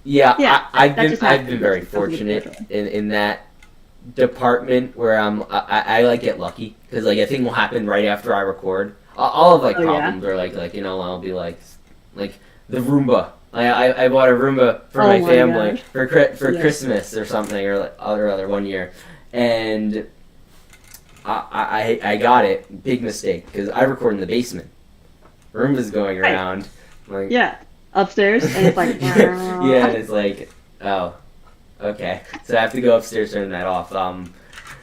Speaker 2: Yeah,
Speaker 1: yeah,
Speaker 2: I've
Speaker 1: that
Speaker 2: been
Speaker 1: just
Speaker 2: I've been
Speaker 1: happens.
Speaker 2: very
Speaker 1: It doesn't get
Speaker 2: fortunate
Speaker 1: naturally.
Speaker 2: in that department where I like get lucky because like a thing will happen right after I record. All of like
Speaker 1: Oh yeah.
Speaker 2: problems are I'll be like the Roomba. I bought a Roomba for
Speaker 1: Oh
Speaker 2: my
Speaker 1: my
Speaker 2: family
Speaker 1: gosh.
Speaker 2: for
Speaker 1: Yeah.
Speaker 2: Christmas or something or like other one year, and I got it. Big mistake because I record in the basement. Roomba's going
Speaker 1: Right.
Speaker 2: around. Like
Speaker 1: Yeah. Upstairs, and it's like,
Speaker 2: yeah, and it's like oh okay, so I have to go upstairs turn that off.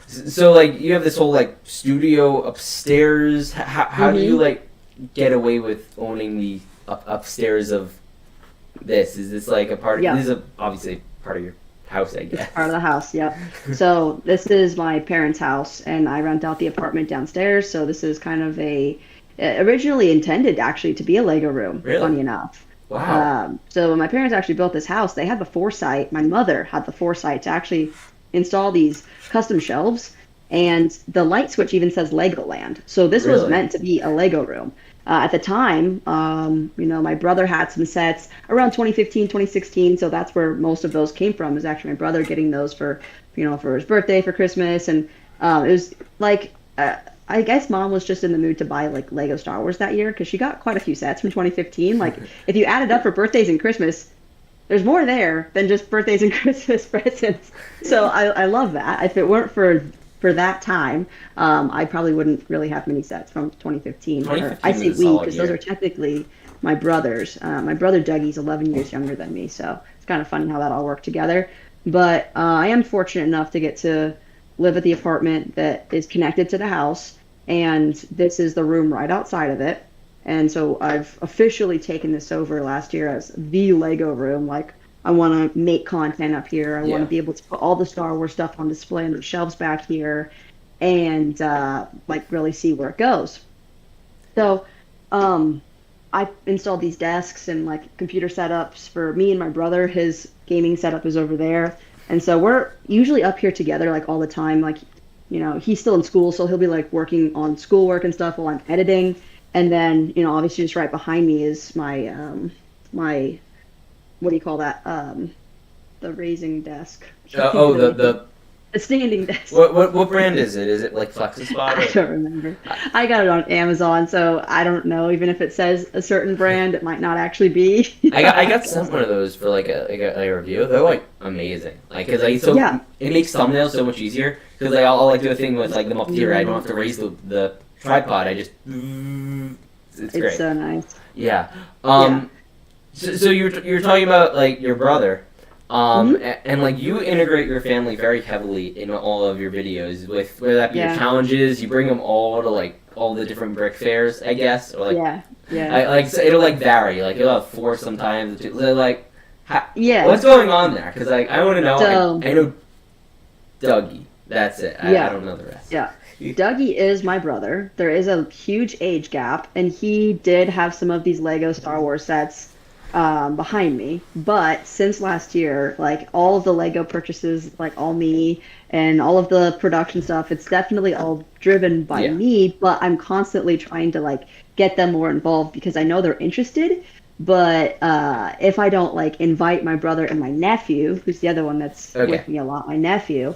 Speaker 2: So like you have this whole like studio upstairs. How do you
Speaker 1: hmm
Speaker 2: like get away with owning the upstairs of this? Is this like a part of
Speaker 1: Yeah.
Speaker 2: this is obviously part of your house, I
Speaker 1: It's
Speaker 2: guess.
Speaker 1: part of the house. Yep. So this is my parents' house, and I rent out the apartment downstairs. So this is kind of originally intended actually to be a Lego room.
Speaker 2: Really?
Speaker 1: Funny enough.
Speaker 2: Wow.
Speaker 1: So when my parents actually built this house, they had the foresight. My mother had the foresight to actually install these custom shelves, and the light switch even says Legoland. So this was
Speaker 2: Really?
Speaker 1: meant to be a Lego room. At the time, my brother had some sets around 2015, 2016. So that's where most of those came from. Is actually my brother getting those for his birthday, for Christmas, and it was like. I guess mom was just in the mood to buy like Lego Star Wars that year because she got quite a few sets from 2015. Like if you add it up for birthdays and Christmas, there's more there than just birthdays and Christmas presents. So I love that. If it weren't for that time, I probably wouldn't really have many sets from 2015. Or I
Speaker 2: 2015
Speaker 1: say
Speaker 2: was a
Speaker 1: we
Speaker 2: solid
Speaker 1: because those
Speaker 2: year.
Speaker 1: are technically my brothers. My brother Dougie's 11 years younger than me, so it's kind of funny how that all worked together. But I am fortunate enough to get to live at the apartment that is connected to the house, and this is the room right outside of it. And so I've officially taken this over last year as the Lego room. Like, I want to make content up here. I want to
Speaker 2: Yeah.
Speaker 1: be able to put all the Star Wars stuff on display on the shelves back here, and like really see where it goes. So, um, I installed these desks and like computer setups for me and my brother. His gaming setup is over there. And so we're usually up here together like all the time. Like, he's still in school, so he'll be like working on schoolwork and stuff while I'm editing. And then, obviously just right behind me is my what do you call that? The raising desk. I can't think
Speaker 2: Oh,
Speaker 1: of the name.
Speaker 2: the
Speaker 1: The standing desk.
Speaker 2: what brand is it? Is it like FlexiSpot
Speaker 1: I
Speaker 2: or?
Speaker 1: don't remember. I got it on Amazon, so I don't know. Even if it says a certain brand, it might not actually be.
Speaker 2: I got sent one of those for like a review. They're like amazing. Like cause like so
Speaker 1: Yeah.
Speaker 2: it makes thumbnails so much easier. Cause like I'll like do a thing with like them up here. I don't have to raise the tripod. I just it's
Speaker 1: It's
Speaker 2: great.
Speaker 1: so nice.
Speaker 2: Yeah.
Speaker 1: Yeah.
Speaker 2: So you're talking about like your brother.
Speaker 1: hmm
Speaker 2: And like you integrate your family very heavily in all of your videos with whether that be your
Speaker 1: Yeah.
Speaker 2: challenges. You bring them all to like all the different brick fairs, I guess, or like
Speaker 1: Yeah. Yeah.
Speaker 2: so it'll like vary. Like it'll have four sometimes. They're like,
Speaker 1: Yeah.
Speaker 2: what's going on there? Because like I want to know.
Speaker 1: So,
Speaker 2: I know Dougie. That's it. I
Speaker 1: yeah.
Speaker 2: don't know the rest.
Speaker 1: Yeah. Dougie is my brother. There is a huge age gap, and he did have some of these Lego Star Wars sets behind me. But since last year, like all of the Lego purchases, like all me, and all of the production stuff, it's definitely all driven by
Speaker 2: Yeah.
Speaker 1: me. But I'm constantly trying to like get them more involved because I know they're interested. But if I don't like invite my brother and my nephew, who's the other one that's
Speaker 2: Okay.
Speaker 1: with me a lot, my nephew.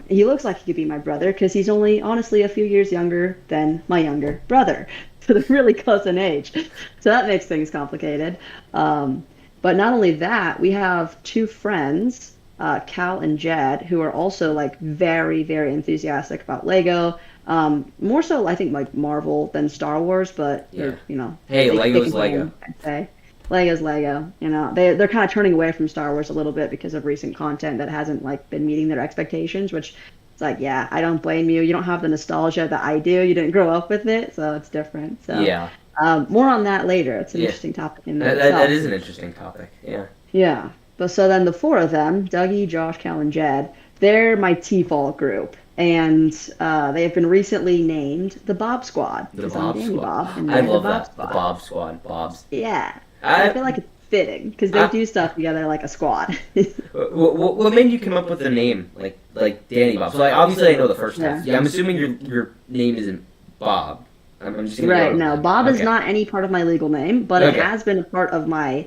Speaker 1: He looks like he could be my brother because he's only honestly a few years younger than my younger brother. So they're really close in age. So that makes things complicated. But not only that, we have two friends, Cal and Jed, who are also like very, very enthusiastic about Lego. More so, I think, like Marvel than Star Wars, but
Speaker 2: Yeah.
Speaker 1: they're,
Speaker 2: Hey,
Speaker 1: they
Speaker 2: Lego's
Speaker 1: can
Speaker 2: Lego.
Speaker 1: I'd say. Lego's Lego. They're kind of turning away from Star Wars a little bit because of recent content that hasn't like been meeting their expectations, which it's like, yeah, I don't blame you. You don't have the nostalgia that I do. You didn't grow up with it, so it's different. So,
Speaker 2: Yeah.
Speaker 1: More on that later. It's an
Speaker 2: Yeah,
Speaker 1: interesting topic in and of
Speaker 2: that
Speaker 1: itself.
Speaker 2: is an interesting topic. Yeah.
Speaker 1: Yeah. But so then the four of them, Dougie, Josh, Cal, and Jed, they're my T-Fault group. And they have been recently named the Bob Squad
Speaker 2: The
Speaker 1: because I'm
Speaker 2: Bob
Speaker 1: Danny
Speaker 2: Squad.
Speaker 1: Bob and
Speaker 2: I
Speaker 1: they're the
Speaker 2: love
Speaker 1: Bob
Speaker 2: that. The
Speaker 1: Squad.
Speaker 2: Bob Squad. Bobs.
Speaker 1: Yeah. And I
Speaker 2: I,
Speaker 1: feel like it's fitting because they
Speaker 2: I,
Speaker 1: do stuff together like a squad.
Speaker 2: what made you come up with the name like Danny Bob? So like obviously I know the first
Speaker 1: Yeah.
Speaker 2: half. Yeah, I'm assuming your name isn't Bob. I'm just gonna
Speaker 1: Right.
Speaker 2: go.
Speaker 1: No, Bob is
Speaker 2: Okay.
Speaker 1: not any part of my legal name, but it
Speaker 2: Okay.
Speaker 1: has been a part of my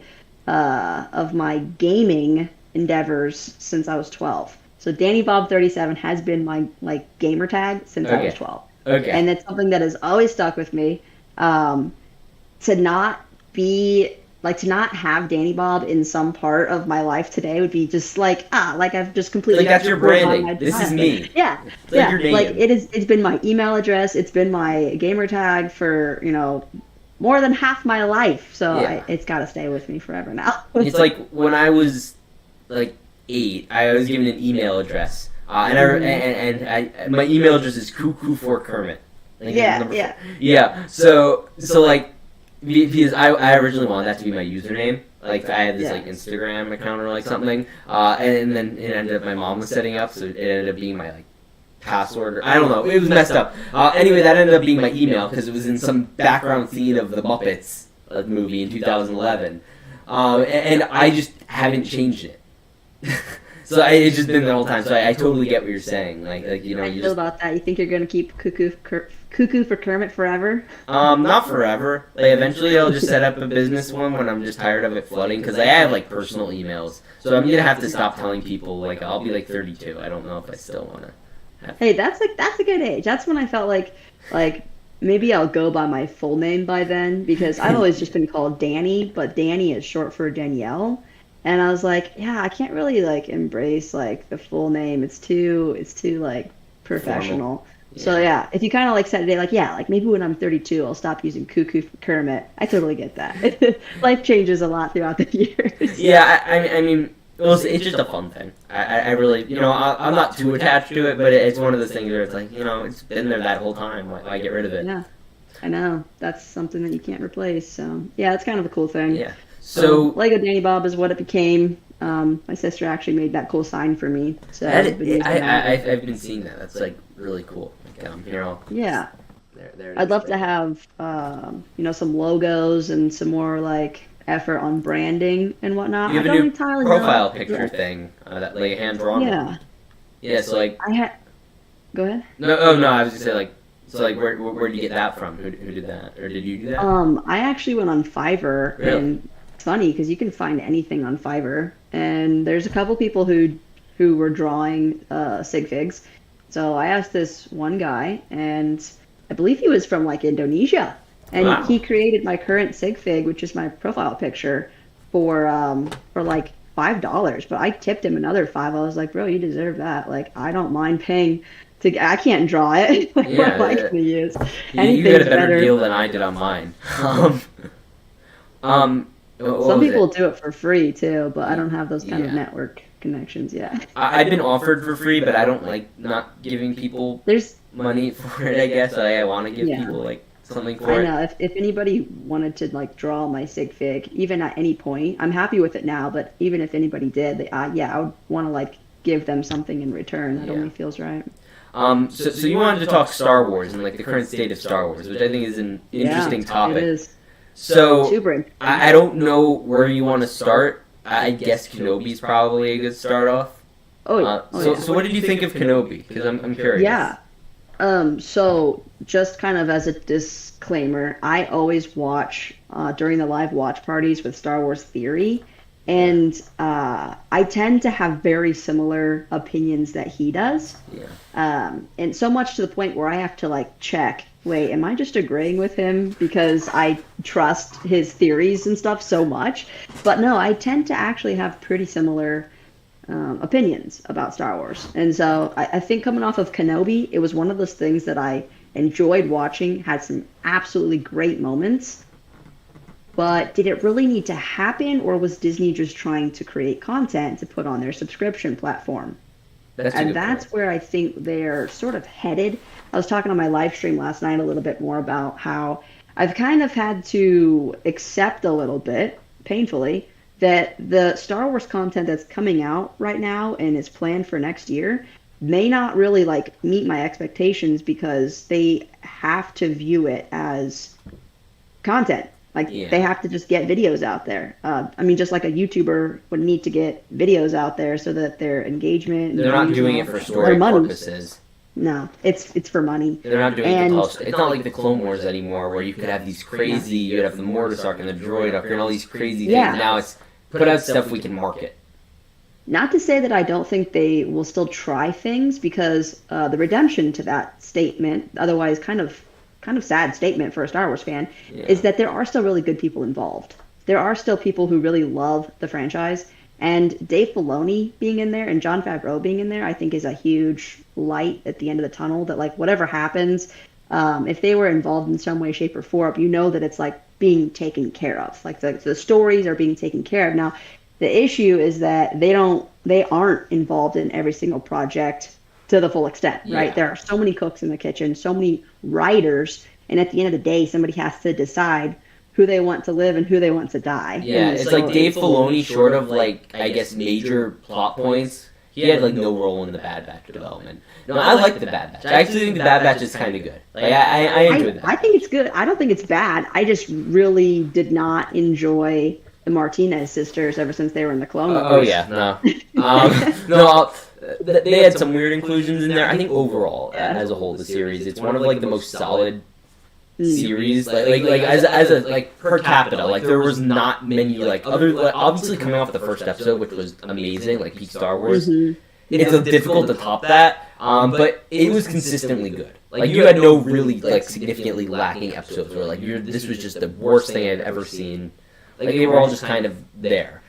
Speaker 1: gaming endeavors since I was 12. So Danny Bob 37 has been my like gamer tag since I was
Speaker 2: Okay.
Speaker 1: 12.
Speaker 2: Okay.
Speaker 1: And it's something that has always stuck with me. Um, to not be to not have Danny Bob in some part of my life today would be just like I've just completely
Speaker 2: Like that's your
Speaker 1: forgone
Speaker 2: branding.
Speaker 1: my
Speaker 2: This is
Speaker 1: childhood.
Speaker 2: me.
Speaker 1: Yeah,
Speaker 2: It's like
Speaker 1: yeah.
Speaker 2: your
Speaker 1: Like
Speaker 2: name.
Speaker 1: it's been my email address, it's been my gamer tag for, more than half my life. So
Speaker 2: Yeah.
Speaker 1: it's got to stay with me forever now.
Speaker 2: It's like when I was like 8, I was given an email address,
Speaker 1: Mhm.
Speaker 2: my email address is cuckoo for Kermit. Like
Speaker 1: Yeah,
Speaker 2: number four.
Speaker 1: yeah,
Speaker 2: Yeah. So like because I originally wanted that to be my username. Like I had this
Speaker 1: yeah.
Speaker 2: like Instagram account or like something, and then it ended up my mom was setting up, so it ended up being my like password. Or, I don't know. It was messed up. Anyway, that ended up being my email because it was in some background scene of the Muppets movie in 2011, and I just haven't changed it. So it's just been the whole time. So I totally get what you're saying. Like
Speaker 1: I
Speaker 2: you
Speaker 1: feel
Speaker 2: just
Speaker 1: about that. You think you're gonna keep cuckoo for Kermit forever?
Speaker 2: not forever. Like eventually I'll just set up a business one when I'm just tired of it flooding because I have like personal emails. So I'm gonna have to stop telling people like I'll be like 32. I don't know if I still wanna have.
Speaker 1: Hey, that's a good age. That's when I felt like maybe I'll go by my full name by then because I've always just been called Danny, but Danny is short for Danielle. And I was like, yeah, I can't really like embrace like the full name. It's too like
Speaker 2: Formal.
Speaker 1: professional. So
Speaker 2: Yeah.
Speaker 1: yeah, if you kind of like set a day like yeah, like maybe when I'm 32, I'll stop using cuckoo for Kermit. I totally get that. Life changes a lot throughout the years.
Speaker 2: Yeah, I mean, well, it's just a fun thing. I really, I'm not too attached to it, but it's one of those things where it's like, it's been there that whole time. Why get rid of it?
Speaker 1: Yeah, I know. That's something that you can't replace. So yeah, it's kind of a cool thing.
Speaker 2: Yeah.
Speaker 1: So
Speaker 2: So
Speaker 1: Lego Danny Bob is what it became. My sister actually made that cool sign for me, so
Speaker 2: that
Speaker 1: I've been using that.
Speaker 2: I've been seeing that. That's like really cool. Like,
Speaker 1: Yeah,
Speaker 2: there it
Speaker 1: I'd
Speaker 2: is
Speaker 1: love
Speaker 2: there.
Speaker 1: to have some logos and some more like effort on branding and whatnot.
Speaker 2: You
Speaker 1: I
Speaker 2: have a
Speaker 1: don't
Speaker 2: new
Speaker 1: entirely know.
Speaker 2: profile picture
Speaker 1: Yeah,
Speaker 2: thing that like hand drawn one.
Speaker 1: yeah.
Speaker 2: Yeah. So like
Speaker 1: I had. Go ahead.
Speaker 2: no, oh no, I was gonna say like so like where did you get that from? Who did that or did you do that?
Speaker 1: I actually went on Fiverr,
Speaker 2: Really?
Speaker 1: and it's funny because you can find anything on Fiverr, and there's a couple people who were drawing sig figs. So I asked this one guy, and I believe he was from like Indonesia, and
Speaker 2: Wow.
Speaker 1: he created my current sig fig, which is my profile picture, for like $5. But I tipped him another five. I was like, bro, you deserve that. Like I don't mind paying. I can't draw it. Like, what am I
Speaker 2: Yeah.
Speaker 1: gonna use?
Speaker 2: You got a
Speaker 1: Anything's
Speaker 2: better
Speaker 1: better.
Speaker 2: deal than I did on mine. Um, what
Speaker 1: Some
Speaker 2: was
Speaker 1: people
Speaker 2: it?
Speaker 1: do it for free too, but I don't have those kind of
Speaker 2: Yeah.
Speaker 1: network connections yet.
Speaker 2: I've been offered for free, but I don't like not giving people
Speaker 1: There's,
Speaker 2: money for it. I guess I want to give
Speaker 1: yeah,
Speaker 2: people like something
Speaker 1: I
Speaker 2: for it.
Speaker 1: know. If anybody wanted to like draw my sig fig, even at any point, I'm happy with it now. But even if anybody did, yeah, I would want to like give them something in return. That
Speaker 2: Yeah.
Speaker 1: only feels right.
Speaker 2: So you wanted to talk Star Wars and like the current state of Star Wars, which I think is an
Speaker 1: Yeah,
Speaker 2: interesting
Speaker 1: it
Speaker 2: topic.
Speaker 1: is
Speaker 2: So
Speaker 1: super interesting.
Speaker 2: I don't know where you want to start. I guess Kenobi's probably a good start off.
Speaker 1: Oh
Speaker 2: So
Speaker 1: yeah,
Speaker 2: so what did you think of Kenobi? Because I'm curious.
Speaker 1: yeah. So just kind of as a disclaimer, I always watch during the live watch parties with Star Wars Theory,
Speaker 2: Yeah.
Speaker 1: and I tend to have very similar opinions that he does.
Speaker 2: Yeah.
Speaker 1: And so much to the point where I have to like check, wait, am I just agreeing with him because I trust his theories and stuff so much? But no, I tend to actually have pretty similar opinions about Star Wars. And so I think coming off of Kenobi, it was one of those things that I enjoyed watching, had some absolutely great moments. But did it really need to happen, or was Disney just trying to create content to put on their subscription platform?
Speaker 2: That's a
Speaker 1: And
Speaker 2: good point.
Speaker 1: that's where I think they're sort of headed. I was talking on my live stream last night a little bit more about how I've kind of had to accept a little bit, painfully, that the Star Wars content that's coming out right now and is planned for next year may not really like meet my expectations because they have to view it as content. Like they
Speaker 2: Yeah.
Speaker 1: have to just get videos out there. I mean, just like a YouTuber would need to get videos out there so that their engagement and
Speaker 2: They're not
Speaker 1: views and
Speaker 2: doing
Speaker 1: all
Speaker 2: it for
Speaker 1: their
Speaker 2: story
Speaker 1: money.
Speaker 2: purposes.
Speaker 1: No, it's for money.
Speaker 2: They're not doing it to
Speaker 1: And
Speaker 2: tell. It's not like the Clone Wars anymore, where you could have these crazy. You'd have the Mortis arc and the Droid arc and all these crazy things.
Speaker 1: yeah,
Speaker 2: Now it's put out stuff we can market.
Speaker 1: not to say that I don't think they will still try things because the redemption to that statement, otherwise kind of sad statement for a Star Wars fan,
Speaker 2: Yeah.
Speaker 1: is that there are still really good people involved. There are still people who really love the franchise, and Dave Filoni being in there and Jon Favreau being in there, I think is a huge light at the end of the tunnel. That like whatever happens, if they were involved in some way, shape, or form, you know that it's like being taken care of. Like the stories are being taken care of. Now, the issue is that they aren't involved in every single project to the full extent, right?
Speaker 2: Yeah.
Speaker 1: There are so many cooks in the kitchen, so many writers, and at the end of the day, somebody has to decide who they want to live and who they want to die
Speaker 2: Yeah,
Speaker 1: in the
Speaker 2: it's like Dave
Speaker 1: story.
Speaker 2: Filoni, short of like I guess major plot points, he had like no role in the Bad Batch development. No, I like the Bad Batch. I actually think the Bad Batch is kind of good. Like I enjoyed
Speaker 1: I
Speaker 2: that.
Speaker 1: think it's good. I don't think it's bad. I just really did not enjoy the Martinez sisters ever since they were in the Clone Wars.
Speaker 2: Oh yeah, no, no. They had some weird inclusions in there. I think overall, as a whole, the series, it's one of like the most solid series. Like as a like per capita, like there was not many like other like, obviously coming off the first episode, which was amazing, like peak Star Wars.
Speaker 1: Mhm.
Speaker 2: It's difficult to top that, but it was consistently good. Like you had no really like significantly lacking episodes where like this was just the worst thing I'd ever seen. Like they were all just kind of there.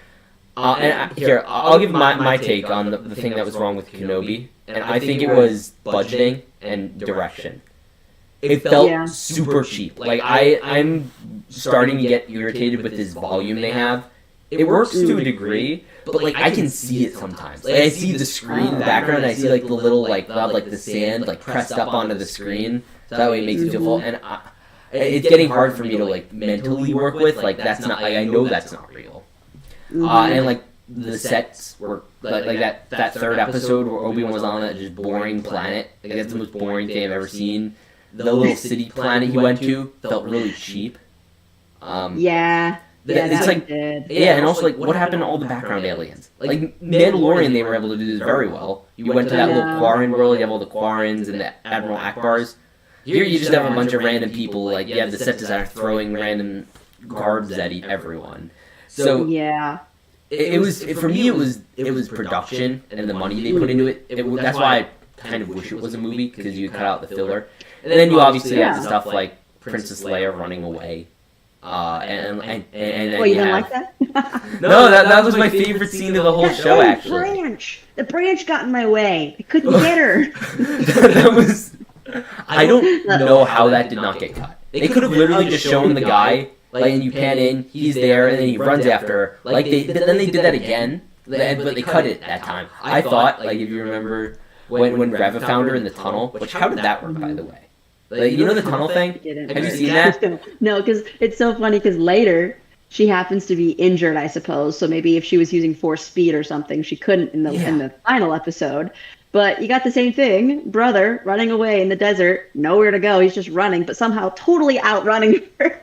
Speaker 2: Here, I'll give my take on the thing that was wrong with Kenobi, and I think it was budgeting and direction. It felt
Speaker 1: Yeah.
Speaker 2: super cheap. Like I'm starting to get irritated with this volume they have. It works to a degree, but like I can see it sometimes. Like I see the screen in the background, and I see like the little like the sand like pressed up onto the screen, so that way it makes me feel full. And it's getting hard for me to like mentally work with. Like that's not like I know that's not real. And like the sets were like that third episode where Obi-Wan was on that just boring planet. Like that's the most boring thing I've ever seen. The little city planet he went to felt really cheap.
Speaker 1: Yeah. Yeah,
Speaker 2: It's
Speaker 1: that
Speaker 2: like
Speaker 1: did.
Speaker 2: yeah, and also like what happened to all the background aliens? Like Mandalorian, they were able to do this very well. You went to that little Quarren world, you have all the Quarrens and the Admiral Akbars. Here you just have a bunch of random people. Like you have the set designer throwing random garbs at everyone. So
Speaker 1: Yeah.
Speaker 2: it was for me. It was production and the money they put into it. That's why I kind of wish it was a movie because you cut out the filler. And then you obviously have the stuff like Princess Leia running away. And
Speaker 1: Well, you didn't like that?
Speaker 2: No, that was my favorite scene of the whole show.
Speaker 1: Oh,
Speaker 2: Actually,
Speaker 1: Branch. The branch got in my way. I couldn't get her.
Speaker 2: that was. I don't know how that did not get cut. They could have literally just shown the guy, like, and you pan in, he's there, and then he runs after her. Like then they did that again, but they cut it that time. I thought, like, if you remember when Reva found her in the tunnel, which how did that work, by the way? Like, you know the tunnel thing? Have you seen that?
Speaker 1: No, because it's so funny because later she happens to be injured, I suppose. So maybe if she was using force speed or something, she couldn't in the final episode. But you got the same thing. Brother running away in the desert, nowhere to go. He's just running, but somehow totally outrunning her.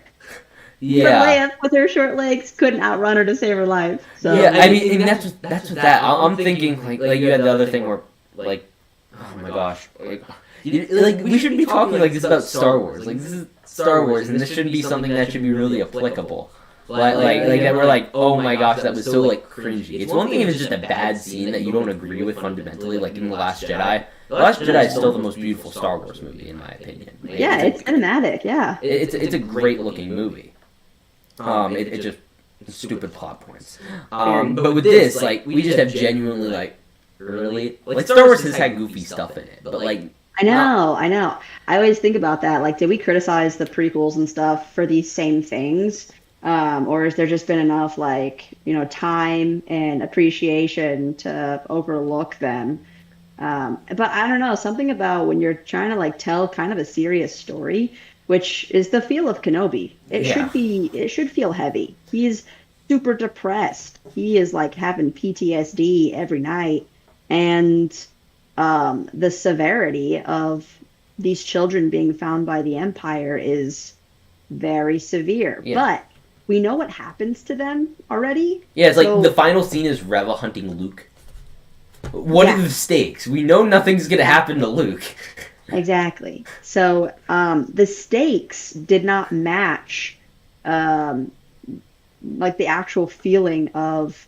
Speaker 2: Yeah.
Speaker 1: But Leia, with her short legs, couldn't outrun her to save her life. So
Speaker 2: yeah, I mean, and that's what that. I'm thinking like you had the other thing where like, oh my gosh, like we shouldn't be talking like this about Star Wars. Like this is Star Wars, and this shouldn't be something that should be really applicable. Like that we're like, oh my gosh, that was so like cringy. It's one thing if it's just a bad scene that you don't agree with fundamentally, like in The Last Jedi. The Last Jedi is still the most beautiful Star Wars movie in my opinion. Like,
Speaker 1: yeah, it's cinematic. Yeah,
Speaker 2: it's a great looking movie. It just stupid plot points. But with this, like we just have genuinely like really like Star Wars has had goofy stuff in it, but like.
Speaker 1: I know. I always think about that. Like, did we criticize the prequels and stuff for these same things? Or has there just been enough, like, time and appreciation to overlook them? But I don't know, something about when you're trying to, like, tell kind of a serious story, which is the feel of Kenobi.
Speaker 2: Yeah.
Speaker 1: It should feel heavy. He's super depressed. He is like having PTSD every night. And the severity of these children being found by the Empire is very severe.
Speaker 2: Yeah.
Speaker 1: But we know what happens to them already.
Speaker 2: Yeah, it's like the
Speaker 1: So,
Speaker 2: final scene is Reva hunting Luke. What are
Speaker 1: yeah,
Speaker 2: the stakes? We know nothing's gonna happen to Luke.
Speaker 1: exactly. So the stakes did not match um, like the actual feeling of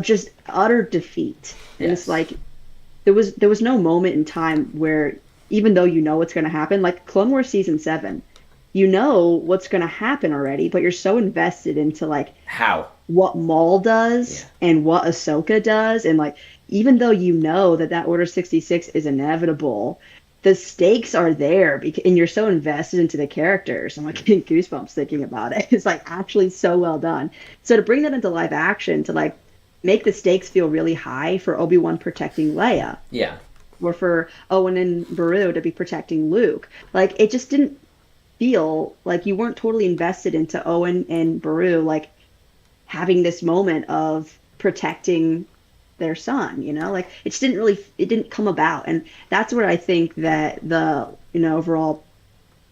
Speaker 1: just utter defeat. And it's
Speaker 2: Yes.
Speaker 1: like there was no moment in time where even though you know what's going to happen, like Clone Wars season 7, you know what's going to happen already, but you're so invested into like
Speaker 2: How?
Speaker 1: what Maul
Speaker 2: Yeah.
Speaker 1: does and what Ahsoka does, and like even though you know that that Order 66 is inevitable, the stakes are there because, and you're so invested into the characters. I'm like getting goosebumps thinking about it. It's like actually so well done. So to bring that into live action, to like make the stakes feel really high for Obi-Wan protecting Leia,
Speaker 2: Yeah.
Speaker 1: or for Owen and Beru to be protecting Luke, like it just didn't feel like you weren't totally invested into Owen and Beru like having this moment of protecting their son, you know? Like it just didn't really it didn't come about. And that's where I think that the, overall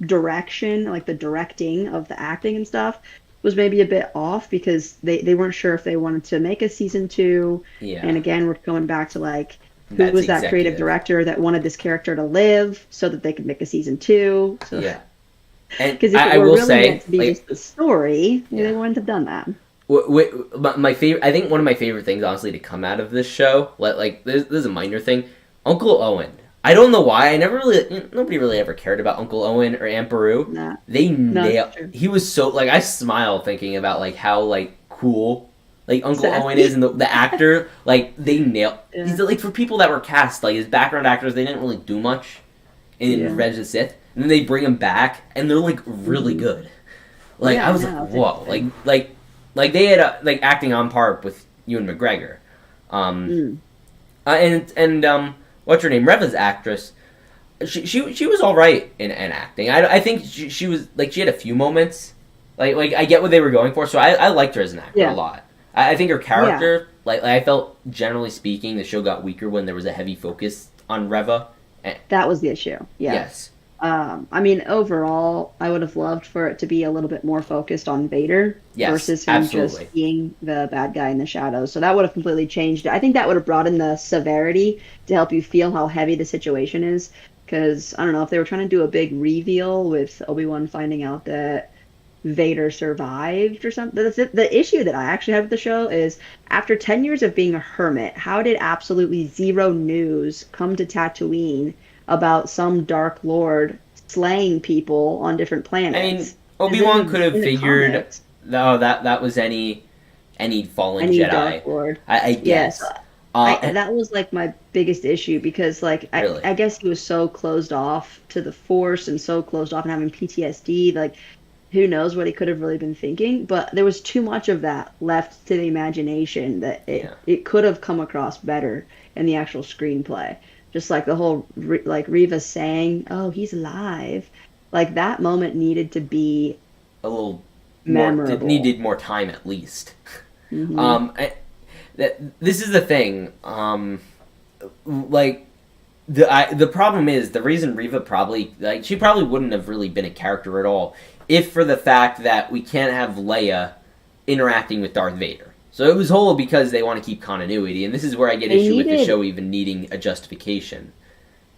Speaker 1: direction, like the directing of the acting and stuff was maybe a bit off because they weren't sure if they wanted to make a season 2.
Speaker 2: Yeah.
Speaker 1: And again, we're going back to like who
Speaker 2: That's
Speaker 1: was that creative
Speaker 2: executive.
Speaker 1: director that wanted this character to live so that they could make a season 2. So
Speaker 2: Yeah. And
Speaker 1: because if it
Speaker 2: I
Speaker 1: were
Speaker 2: will
Speaker 1: really
Speaker 2: say,
Speaker 1: meant to be
Speaker 2: like,
Speaker 1: just the story, they
Speaker 2: yeah.
Speaker 1: wouldn't have done that.
Speaker 2: My favorite, I think one of my favorite things, honestly, to come out of this show, like, this is a minor thing. Uncle Owen. I don't know why. I never really, nobody really ever cared about Uncle Owen or Aunt Beru.
Speaker 1: Nah,
Speaker 2: They
Speaker 1: no,
Speaker 2: nail.
Speaker 1: it's true.
Speaker 2: He was so like I smile thinking about like how like cool like Uncle Owen is
Speaker 1: Sassy.
Speaker 2: and the actor like they nail.
Speaker 1: Yeah.
Speaker 2: He's like for people that were cast like his background actors they didn't really do much in
Speaker 1: Yeah.
Speaker 2: Reg the Sith and then they bring him back and they're like really
Speaker 1: Mhm.
Speaker 2: good. Like I
Speaker 1: Yeah,
Speaker 2: was like
Speaker 1: no, it's
Speaker 2: whoa
Speaker 1: interesting.
Speaker 2: like they had like acting on par with Ewan McGregor. Um
Speaker 1: Mm.
Speaker 2: and what's her name? Reva's actress. She was all right in acting. I think she was like she had a few moments. Like I get what they were going for, so I liked her as an actor a
Speaker 1: Yeah,
Speaker 2: lot. I think her
Speaker 1: yeah,
Speaker 2: character, like I felt generally speaking, the show got weaker when there was a heavy focus on Reva.
Speaker 1: that was the issue. Yeah.
Speaker 2: Yes,
Speaker 1: I mean, overall, I would have loved for it to be a little bit more focused on Vader
Speaker 2: yes,
Speaker 1: versus him
Speaker 2: absolutely.
Speaker 1: just being the bad guy in the shadows. So that would have completely changed it. I think that would have brought in the severity to help you feel how heavy the situation is. Because I don't know if they were trying to do a big reveal with Obi-Wan finding out that Vader survived or something. The issue that I actually have with the show is after 10 years of being a hermit, how did absolutely zero news come to Tatooine about some Dark Lord slaying people on different
Speaker 2: I mean,
Speaker 1: planets? And
Speaker 2: Obi-Wan
Speaker 1: then
Speaker 2: could have
Speaker 1: in the
Speaker 2: figured,
Speaker 1: comics,
Speaker 2: no, that was any fallen
Speaker 1: any
Speaker 2: Jedi.
Speaker 1: Dark Lord.
Speaker 2: I
Speaker 1: Yes.
Speaker 2: guess. And,
Speaker 1: That was like my biggest issue because like
Speaker 2: really,
Speaker 1: I guess he was so closed off to the Force and so closed off and having PTSD, like who knows what he could have really been thinking, but there was too much of that left to the imagination that
Speaker 2: yeah.
Speaker 1: it could have come across better in the actual screenplay. Just like the whole like Reva saying, "Oh, he's alive." Like that moment needed to be
Speaker 2: A little more. It
Speaker 1: memorable.
Speaker 2: needed more time at least.
Speaker 1: Hmm.
Speaker 2: This is the thing. Like the problem is the reason Reva probably like she probably wouldn't have really been a character at all if for the fact that we can't have Leia interacting with Darth Vader. So it was whole because they want to keep continuity, and this is where I get
Speaker 1: They
Speaker 2: issue with the
Speaker 1: needed
Speaker 2: show even needing a justification.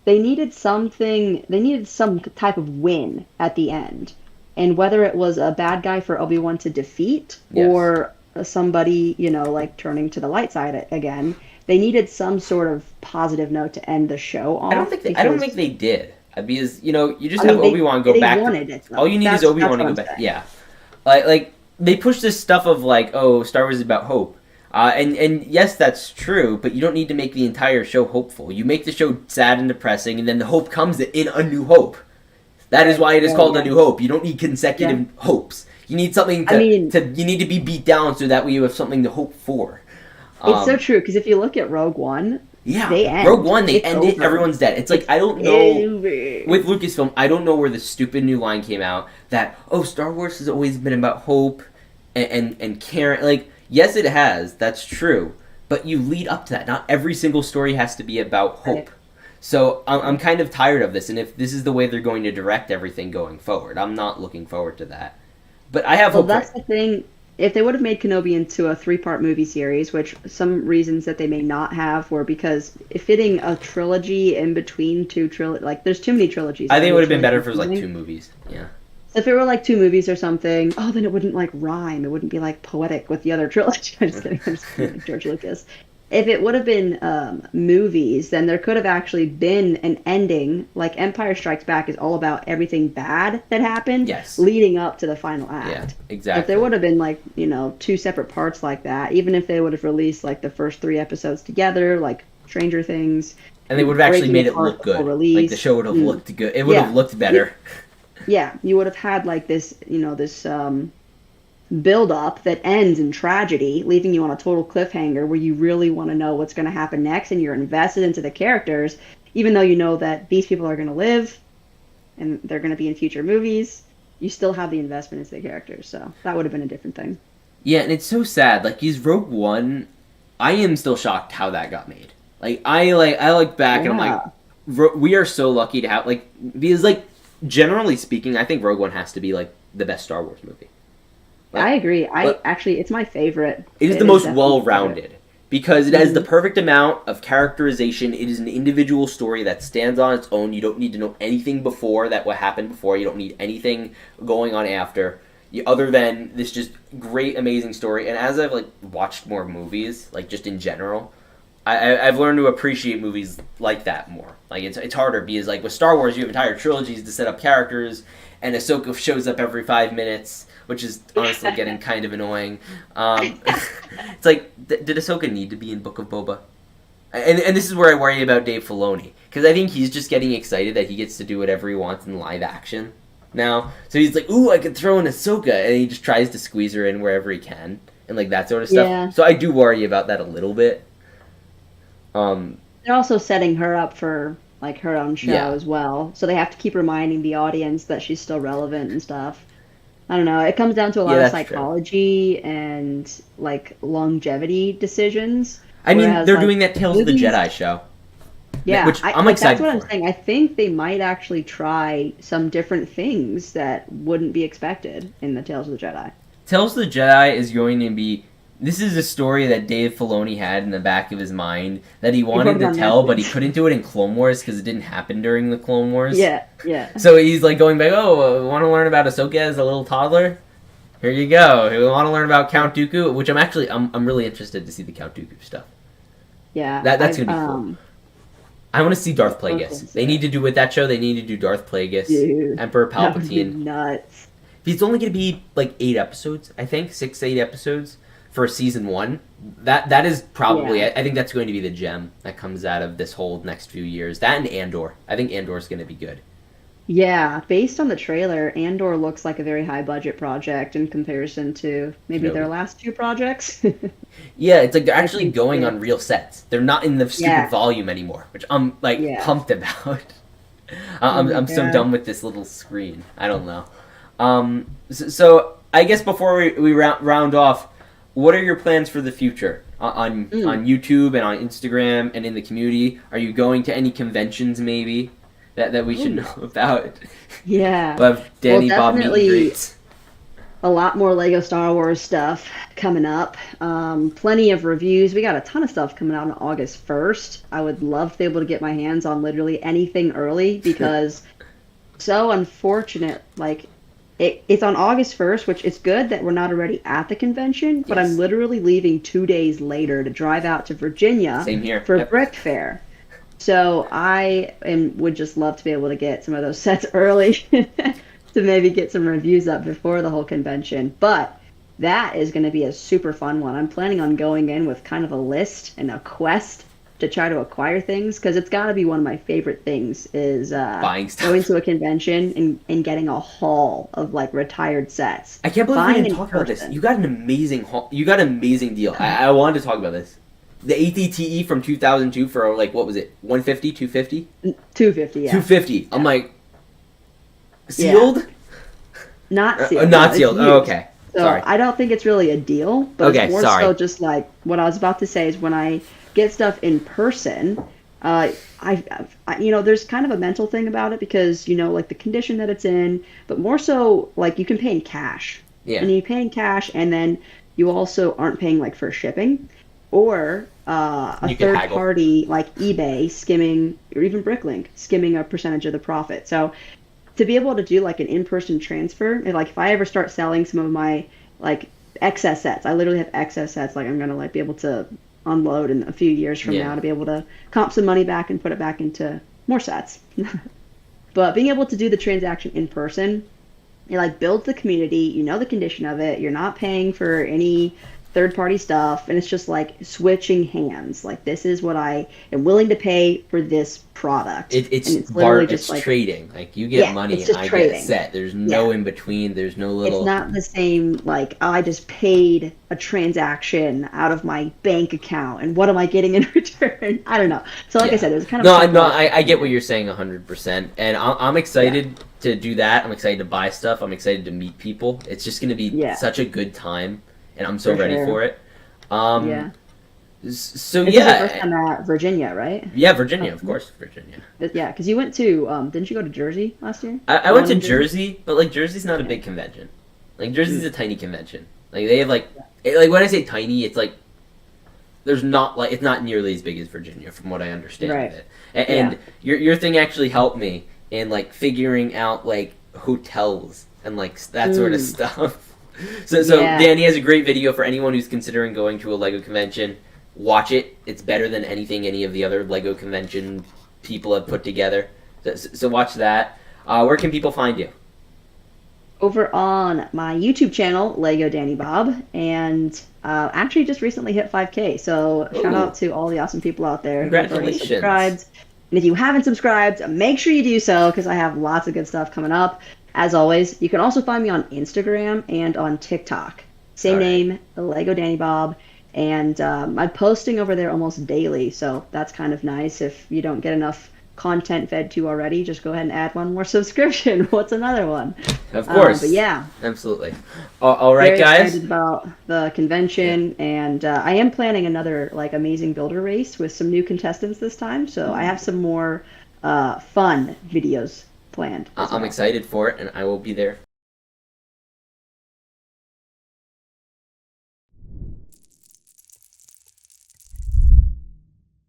Speaker 1: they needed something, they needed some type of win at the end. And whether it was a bad guy for Obi-Wan to defeat
Speaker 2: Yes.
Speaker 1: or somebody, like turning to the light side again, they needed some sort of positive note to end the show off
Speaker 2: I don't
Speaker 1: because
Speaker 2: think they did. Because you just
Speaker 1: I
Speaker 2: have
Speaker 1: mean
Speaker 2: Obi Wan go
Speaker 1: they
Speaker 2: back to
Speaker 1: wanted it
Speaker 2: all
Speaker 1: though.
Speaker 2: you need is Obi
Speaker 1: That's
Speaker 2: Wan to
Speaker 1: what
Speaker 2: go
Speaker 1: I'm
Speaker 2: back.
Speaker 1: saying.
Speaker 2: Yeah, like they push this stuff of like Star Wars is about hope. And yes, that's true, but you don't need to make the entire show hopeful. You make the show sad and depressing, and then the hope comes in A New Hope. That is
Speaker 1: Right.
Speaker 2: why it is
Speaker 1: Right,
Speaker 2: called A
Speaker 1: yeah.
Speaker 2: New Hope. You don't need
Speaker 1: Yeah.
Speaker 2: consecutive hopes. You need something
Speaker 1: I mean,
Speaker 2: you need to be beat down so that way you have something to hope for.
Speaker 1: it's so
Speaker 2: Um,
Speaker 1: true because if you look at Rogue One,
Speaker 2: Yeah,
Speaker 1: They end.
Speaker 2: Rogue One, they
Speaker 1: It's
Speaker 2: end it,
Speaker 1: over.
Speaker 2: everyone's dead. It's like,
Speaker 1: It's
Speaker 2: I don't know,
Speaker 1: over.
Speaker 2: with Lucasfilm, I don't know where the stupid new line came out that, oh, Star Wars has always been about hope and caring. Like, yes, it has, that's true, but you lead up to that. Not every single story has to be about hope.
Speaker 1: Right.
Speaker 2: So I'm kind of tired of this, and if this is the way they're going to direct everything going forward, I'm not looking forward to that. But I have
Speaker 1: Well,
Speaker 2: hope for
Speaker 1: that's
Speaker 2: it.
Speaker 1: the thing. If they would have made Kenobi into a three-part movie series, which some reasons that they may not have were because fitting a trilogy in between two trilogies, like there's too many trilogies
Speaker 2: I think it
Speaker 1: already.
Speaker 2: would have
Speaker 1: It's
Speaker 2: been
Speaker 1: really
Speaker 2: better if it was like
Speaker 1: confusing.
Speaker 2: 2 movies. Yeah.
Speaker 1: So if it were like two movies or something, oh, then it wouldn't like rhyme. It wouldn't be like poetic with the other trilogy. I'm just kidding. I'm just kidding, like George Lucas. If it would have been movies, then there could have actually been an ending. Like Empire Strikes Back is all about everything bad that happened
Speaker 2: Yes.
Speaker 1: leading up to the final
Speaker 2: Yeah,
Speaker 1: act. If there
Speaker 2: exactly.
Speaker 1: would have been like, two separate parts like that, even if they would have released like the first three episodes together, like Stranger Things,
Speaker 2: And they would have actually
Speaker 1: breaking
Speaker 2: made it
Speaker 1: apart
Speaker 2: look
Speaker 1: before
Speaker 2: good. Like, the
Speaker 1: release.
Speaker 2: show would have
Speaker 1: Mm,
Speaker 2: looked good. It would have
Speaker 1: yeah.
Speaker 2: looked better.
Speaker 1: Yeah, you would have had like this, this build up that ends in tragedy, leaving you on a total cliffhanger where you really want to know what's going to happen next and you're invested into the characters, even though you know that these people are going to live and they're going to be in future movies. You still have the investment into the characters, so that would have been a different thing.
Speaker 2: Yeah, and it's so sad. Like, he's Rogue One. I am still shocked how that got made. I look back and I'm like,
Speaker 1: Yeah,
Speaker 2: We are so lucky to have, like, because, like, generally speaking, I think Rogue One has to be like the best Star Wars movie.
Speaker 1: I
Speaker 2: Like,
Speaker 1: agree. I
Speaker 2: but
Speaker 1: actually, it's my favorite.
Speaker 2: it is the
Speaker 1: It is
Speaker 2: most
Speaker 1: definitely my favorite.
Speaker 2: well-rounded because it has the
Speaker 1: Hmm.
Speaker 2: perfect amount of characterization. It is an individual story that stands on its own. You don't need to know anything before that what happened before. You don't need anything going on after. Other than this just great, amazing story. And as I've like watched more movies, like just in general, I've learned to appreciate movies like that more. Like it's harder because like with Star Wars, you have entire trilogies to set up characters, and Ahsoka shows up every 5 minutes, which is honestly getting kind of annoying. It's like, did Ahsoka need to be in Book of Boba? And this is where I worry about Dave Filoni because I think he's just getting excited that he gets to do whatever he wants in live action now. So he's like, "Ooh, I could throw in Ahsoka," and he just tries to squeeze her in wherever he can and like that sort of stuff.
Speaker 1: Yeah.
Speaker 2: So I do worry about that a little bit. Um,
Speaker 1: They're also setting her up for like her own show
Speaker 2: yeah,
Speaker 1: as well. So they have to keep reminding the audience that she's still relevant and stuff. I don't know. It comes down to a
Speaker 2: yeah,
Speaker 1: lot of
Speaker 2: that's true.
Speaker 1: psychology and like longevity decisions.
Speaker 2: I mean,
Speaker 1: Whereas
Speaker 2: they're
Speaker 1: like
Speaker 2: doing that Tales of the
Speaker 1: movies,
Speaker 2: Jedi show,
Speaker 1: yeah,
Speaker 2: which
Speaker 1: I
Speaker 2: I'm
Speaker 1: like that's
Speaker 2: excited
Speaker 1: what I'm
Speaker 2: for.
Speaker 1: saying. I think they might actually try some different things that wouldn't be expected in the Tales of the Jedi.
Speaker 2: Tales of the Jedi is going to be. This is a story that Dave Filoni had in the back of his mind that he
Speaker 1: He wrote
Speaker 2: wanted
Speaker 1: it
Speaker 2: to
Speaker 1: on
Speaker 2: tell, but he
Speaker 1: napkins.
Speaker 2: couldn't do it in Clone Wars because it didn't happen during the Clone Wars.
Speaker 1: Yeah, yeah.
Speaker 2: So he's like going back, oh, want to learn about Ahsoka as a little toddler? Here you go. You want to learn about Count Dooku, which I'm really interested to see the Count Dooku stuff.
Speaker 1: Yeah,
Speaker 2: That's
Speaker 1: I've
Speaker 2: gonna be cool. I want to see Darth
Speaker 1: both
Speaker 2: Plagueis.
Speaker 1: things.
Speaker 2: They need to do with that show. They need to do Darth Plagueis,
Speaker 1: Dude,
Speaker 2: Emperor
Speaker 1: that would be
Speaker 2: Palpatine.
Speaker 1: nuts.
Speaker 2: It's only going to be like 8 episodes, I think, 6, 8 episodes for season one. That is probably.
Speaker 1: Yeah.
Speaker 2: I think that's going to be the gem that comes out of this whole next few years. That and Andor. I think Andor is going to be good.
Speaker 1: Yeah, based on the trailer, Andor looks like a very high budget project in comparison to maybe their
Speaker 2: Kenobi.
Speaker 1: last two projects.
Speaker 2: Yeah, it's like they're
Speaker 1: I
Speaker 2: actually
Speaker 1: think,
Speaker 2: going
Speaker 1: yeah,
Speaker 2: on real sets. They're not in the stupid
Speaker 1: yeah,
Speaker 2: volume anymore, which I'm like
Speaker 1: yeah.
Speaker 2: pumped about.
Speaker 1: Oh my
Speaker 2: I'm so
Speaker 1: God.
Speaker 2: done with this little screen. I don't know. So I guess before we round off, what are your plans for the future
Speaker 1: Mm.
Speaker 2: on YouTube and on Instagram and in the community? Are you going to any conventions maybe that we should
Speaker 1: Ooh,
Speaker 2: know about?
Speaker 1: yeah.
Speaker 2: We'll have
Speaker 1: Well,
Speaker 2: Danny Bob meet and
Speaker 1: definitely
Speaker 2: greets.
Speaker 1: a lot more Lego Star Wars stuff coming up. Plenty of reviews. We got a ton of stuff coming out on August 1st. I would love to be able to get my hands on literally anything early because so unfortunate. Like it's on August 1st, which is good that we're not already at the convention, but I'm
Speaker 2: Yes,
Speaker 1: literally leaving 2 days later to drive out to Virginia
Speaker 2: same here.
Speaker 1: for
Speaker 2: Yep.
Speaker 1: Brick Fair. So would just love to be able to get some of those sets early to maybe get some reviews up before the whole convention. But that is going to be a super fun one. I'm planning on going in with kind of a list and a quest to try to acquire things because it's got to be one of my favorite things is
Speaker 2: Buying
Speaker 1: going
Speaker 2: stuff.
Speaker 1: to a convention and getting a haul of like retired sets.
Speaker 2: I can't believe we
Speaker 1: Buying
Speaker 2: didn't
Speaker 1: in
Speaker 2: talk about this. You
Speaker 1: person.
Speaker 2: got an amazing you got an amazing deal. I wanted to talk about this. the ATTE from 2002 for like what was it, 150, 250?
Speaker 1: 250, yeah.
Speaker 2: 250. I'm
Speaker 1: Yeah.
Speaker 2: like, sealed?
Speaker 1: Not sealed.
Speaker 2: Not
Speaker 1: no,
Speaker 2: sealed.
Speaker 1: it's
Speaker 2: Oh,
Speaker 1: used.
Speaker 2: okay.
Speaker 1: So
Speaker 2: Sorry.
Speaker 1: I don't think it's really a deal, but
Speaker 2: Okay,
Speaker 1: it's more
Speaker 2: sorry.
Speaker 1: so just like what I was about to say is when I get stuff in person, there's kind of a mental thing about it because, like the condition that it's in, but more so like you can pay in cash.
Speaker 2: Yeah.
Speaker 1: And you pay in cash and then you also aren't paying like for shipping or a
Speaker 2: You can
Speaker 1: third
Speaker 2: haggle.
Speaker 1: party like eBay skimming or even Bricklink skimming a percentage of the profit. So to be able to do like an in-person transfer, if I ever start selling some of my like excess sets, I literally have excess sets like I'm gonna like be able to unload in a few years from
Speaker 2: Yeah.
Speaker 1: now to be able to comp some money back and put it back into more sets. But being able to do the transaction in person, it like builds the community, you know the condition of it, you're not paying for any third party stuff, and it's just like switching hands. Like this is what I am willing to pay for this product.
Speaker 2: It's
Speaker 1: And it's literally just
Speaker 2: it's
Speaker 1: like
Speaker 2: trading. Like you get
Speaker 1: yeah,
Speaker 2: money
Speaker 1: it's
Speaker 2: and
Speaker 1: just
Speaker 2: I get
Speaker 1: trading.
Speaker 2: set. There's no
Speaker 1: Yeah.
Speaker 2: in between. There's no
Speaker 1: It's
Speaker 2: little.
Speaker 1: not the same, like, oh, I just paid a transaction out of my bank account, and what am I getting in return? I don't know. So, like I
Speaker 2: Yeah.
Speaker 1: said, it was kind of a
Speaker 2: No,
Speaker 1: tough
Speaker 2: no,
Speaker 1: love.
Speaker 2: I get what you're saying 100%. And I'm
Speaker 1: Yeah,
Speaker 2: excited to do that. I'm excited to buy stuff. I'm excited to meet people. It's just going to be
Speaker 1: yeah,
Speaker 2: such a good time. And I'm so
Speaker 1: for
Speaker 2: ready
Speaker 1: sure.
Speaker 2: for it. Um,
Speaker 1: Yeah.
Speaker 2: so
Speaker 1: This is your first
Speaker 2: yeah,
Speaker 1: time at Virginia, right?
Speaker 2: yeah, Virginia,
Speaker 1: Oh,
Speaker 2: of course, Virginia.
Speaker 1: yeah, because you went to, didn't you go to Jersey last year?
Speaker 2: I
Speaker 1: The
Speaker 2: went
Speaker 1: one
Speaker 2: to
Speaker 1: in Jersey?
Speaker 2: Jersey, but like Jersey's not a
Speaker 1: Yeah.
Speaker 2: big convention. Like Jersey's
Speaker 1: Mm.
Speaker 2: a tiny convention. Like they have like when I say tiny, it's like there's not like it's not nearly as big as Virginia from what I understand of
Speaker 1: Right.
Speaker 2: it.
Speaker 1: Yeah.
Speaker 2: And your thing actually helped me in like figuring out like hotels and like that sort of
Speaker 1: Mm.
Speaker 2: stuff. So
Speaker 1: Yeah.
Speaker 2: Danny has a great video for anyone who's considering going to a Lego convention. Watch it. It's better than anything any of the other Lego convention people have put together. So watch that. Where can people find you?
Speaker 1: Over on my YouTube channel, Lego Danny Bob, and actually just recently hit 5K. So shout
Speaker 2: Ooh,
Speaker 1: out to all the awesome people out there who have already
Speaker 2: congratulations.
Speaker 1: subscribed. And if you haven't subscribed, make sure you do so because I have lots of good stuff coming up. As always, you can also find me on Instagram and on TikTok.
Speaker 2: All
Speaker 1: Same
Speaker 2: right.
Speaker 1: name, Lego Danny Bob. And I'm posting over there almost daily, so that's kind of nice. If you don't get enough content fed to already, just go ahead and add one more subscription. What's another one?
Speaker 2: Of
Speaker 1: But
Speaker 2: course.
Speaker 1: yeah,
Speaker 2: Absolutely. All right,
Speaker 1: very
Speaker 2: guys.
Speaker 1: excited about the
Speaker 2: Yeah.
Speaker 1: convention, and I am planning another like amazing builder race with some new contestants this time. So I
Speaker 2: Ooh.
Speaker 1: have some more fun videos planned as
Speaker 2: I'm
Speaker 1: well.
Speaker 2: excited for it, and I will be there